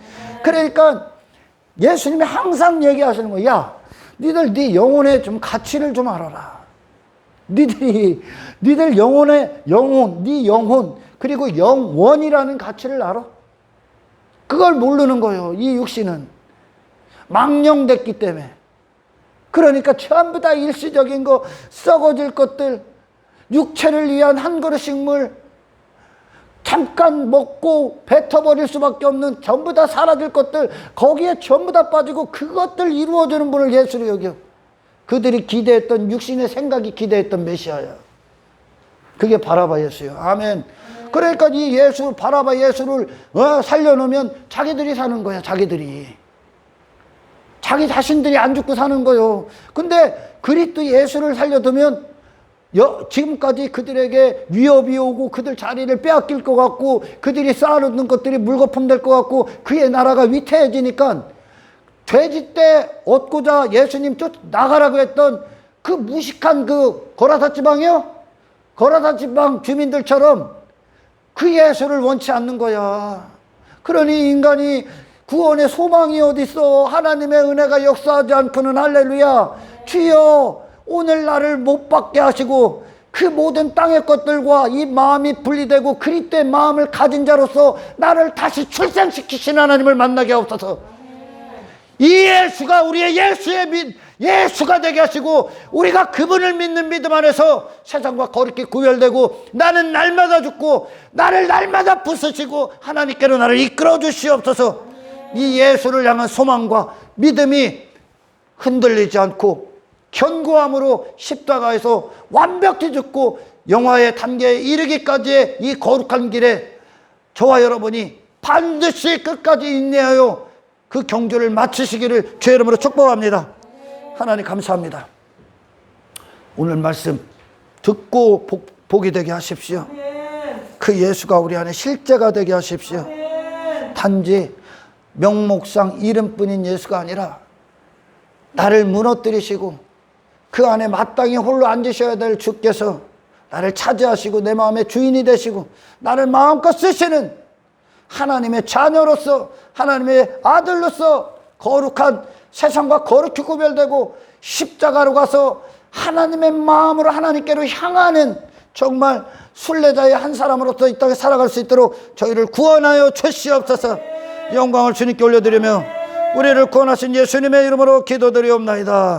그러니까 예수님이 항상 얘기하시는 거야. 야, 니들 네 영혼의 좀 가치를 좀 알아라. 니들 영혼의 영혼, 네 영혼, 그리고 영원이라는 가치를 알아? 그걸 모르는 거예요. 이 육신은 망령됐기 때문에. 그러니까 전부 다 일시적인 거, 썩어질 것들, 육체를 위한 한 그릇 식물, 잠깐 먹고 뱉어버릴 수밖에 없는 전부 다 사라질 것들, 거기에 전부 다 빠지고 그것들 이루어주는 분을 예수로 여겨. 그들이 기대했던, 육신의 생각이 기대했던 메시아야. 그게 바라바 예수예요. 아멘. 그러니까 이 예수, 바라바 예수를 살려놓으면 자기들이 사는 거야. 자기 자신들이 안 죽고 사는 거요. 근데 그리스도 예수를 살려두면 지금까지 그들에게 위협이 오고 그들 자리를 빼앗길 것 같고 그들이 쌓아놓는 것들이 물거품 될 것 같고 그의 나라가 위태해지니까 돼지 떼 얻고자 예수님 나가라고 했던 그 무식한 그 고라사 지방이요? 고라사 지방 주민들처럼 그 예수를 원치 않는 거야. 그러니 인간이 구원의 소망이 어딨어? 하나님의 은혜가 역사하지 않고는 할렐루야. 주여 오늘 나를 못 받게 하시고 그 모든 땅의 것들과 이 마음이 분리되고 그리스도의 마음을 가진 자로서 나를 다시 출생시키신 하나님을 만나게 하옵소서. 이 예수가 우리의 예수가 되게 하시고 우리가 그분을 믿는 믿음 안에서 세상과 거룩히 구별되고 나는 날마다 죽고 나를 날마다 부수시고 하나님께로 나를 이끌어 주시옵소서. 이 예수를 향한 소망과 믿음이 흔들리지 않고 견고함으로 십자가에서 완벽히 죽고 영화의 단계에 이르기까지의 이 거룩한 길에 저와 여러분이 반드시 끝까지 인내하여 그 경주를 마치시기를 주의 이름으로 축복합니다. 하나님 감사합니다. 오늘 말씀 듣고 복이 되게 하십시오. 그 예수가 우리 안에 실제가 되게 하십시오. 단지 명목상 이름뿐인 예수가 아니라 나를 무너뜨리시고 그 안에 마땅히 홀로 앉으셔야 될 주께서 나를 차지하시고 내 마음의 주인이 되시고 나를 마음껏 쓰시는 하나님의 자녀로서 하나님의 아들로서 거룩한 세상과 거룩히 구별되고 십자가로 가서 하나님의 마음으로 하나님께로 향하는 정말 순례자의 한 사람으로서 이 땅에 살아갈 수 있도록 저희를 구원하여 주시옵소서. 영광을 주님께 올려드리며 우리를 구원하신 예수님의 이름으로 기도드리옵나이다.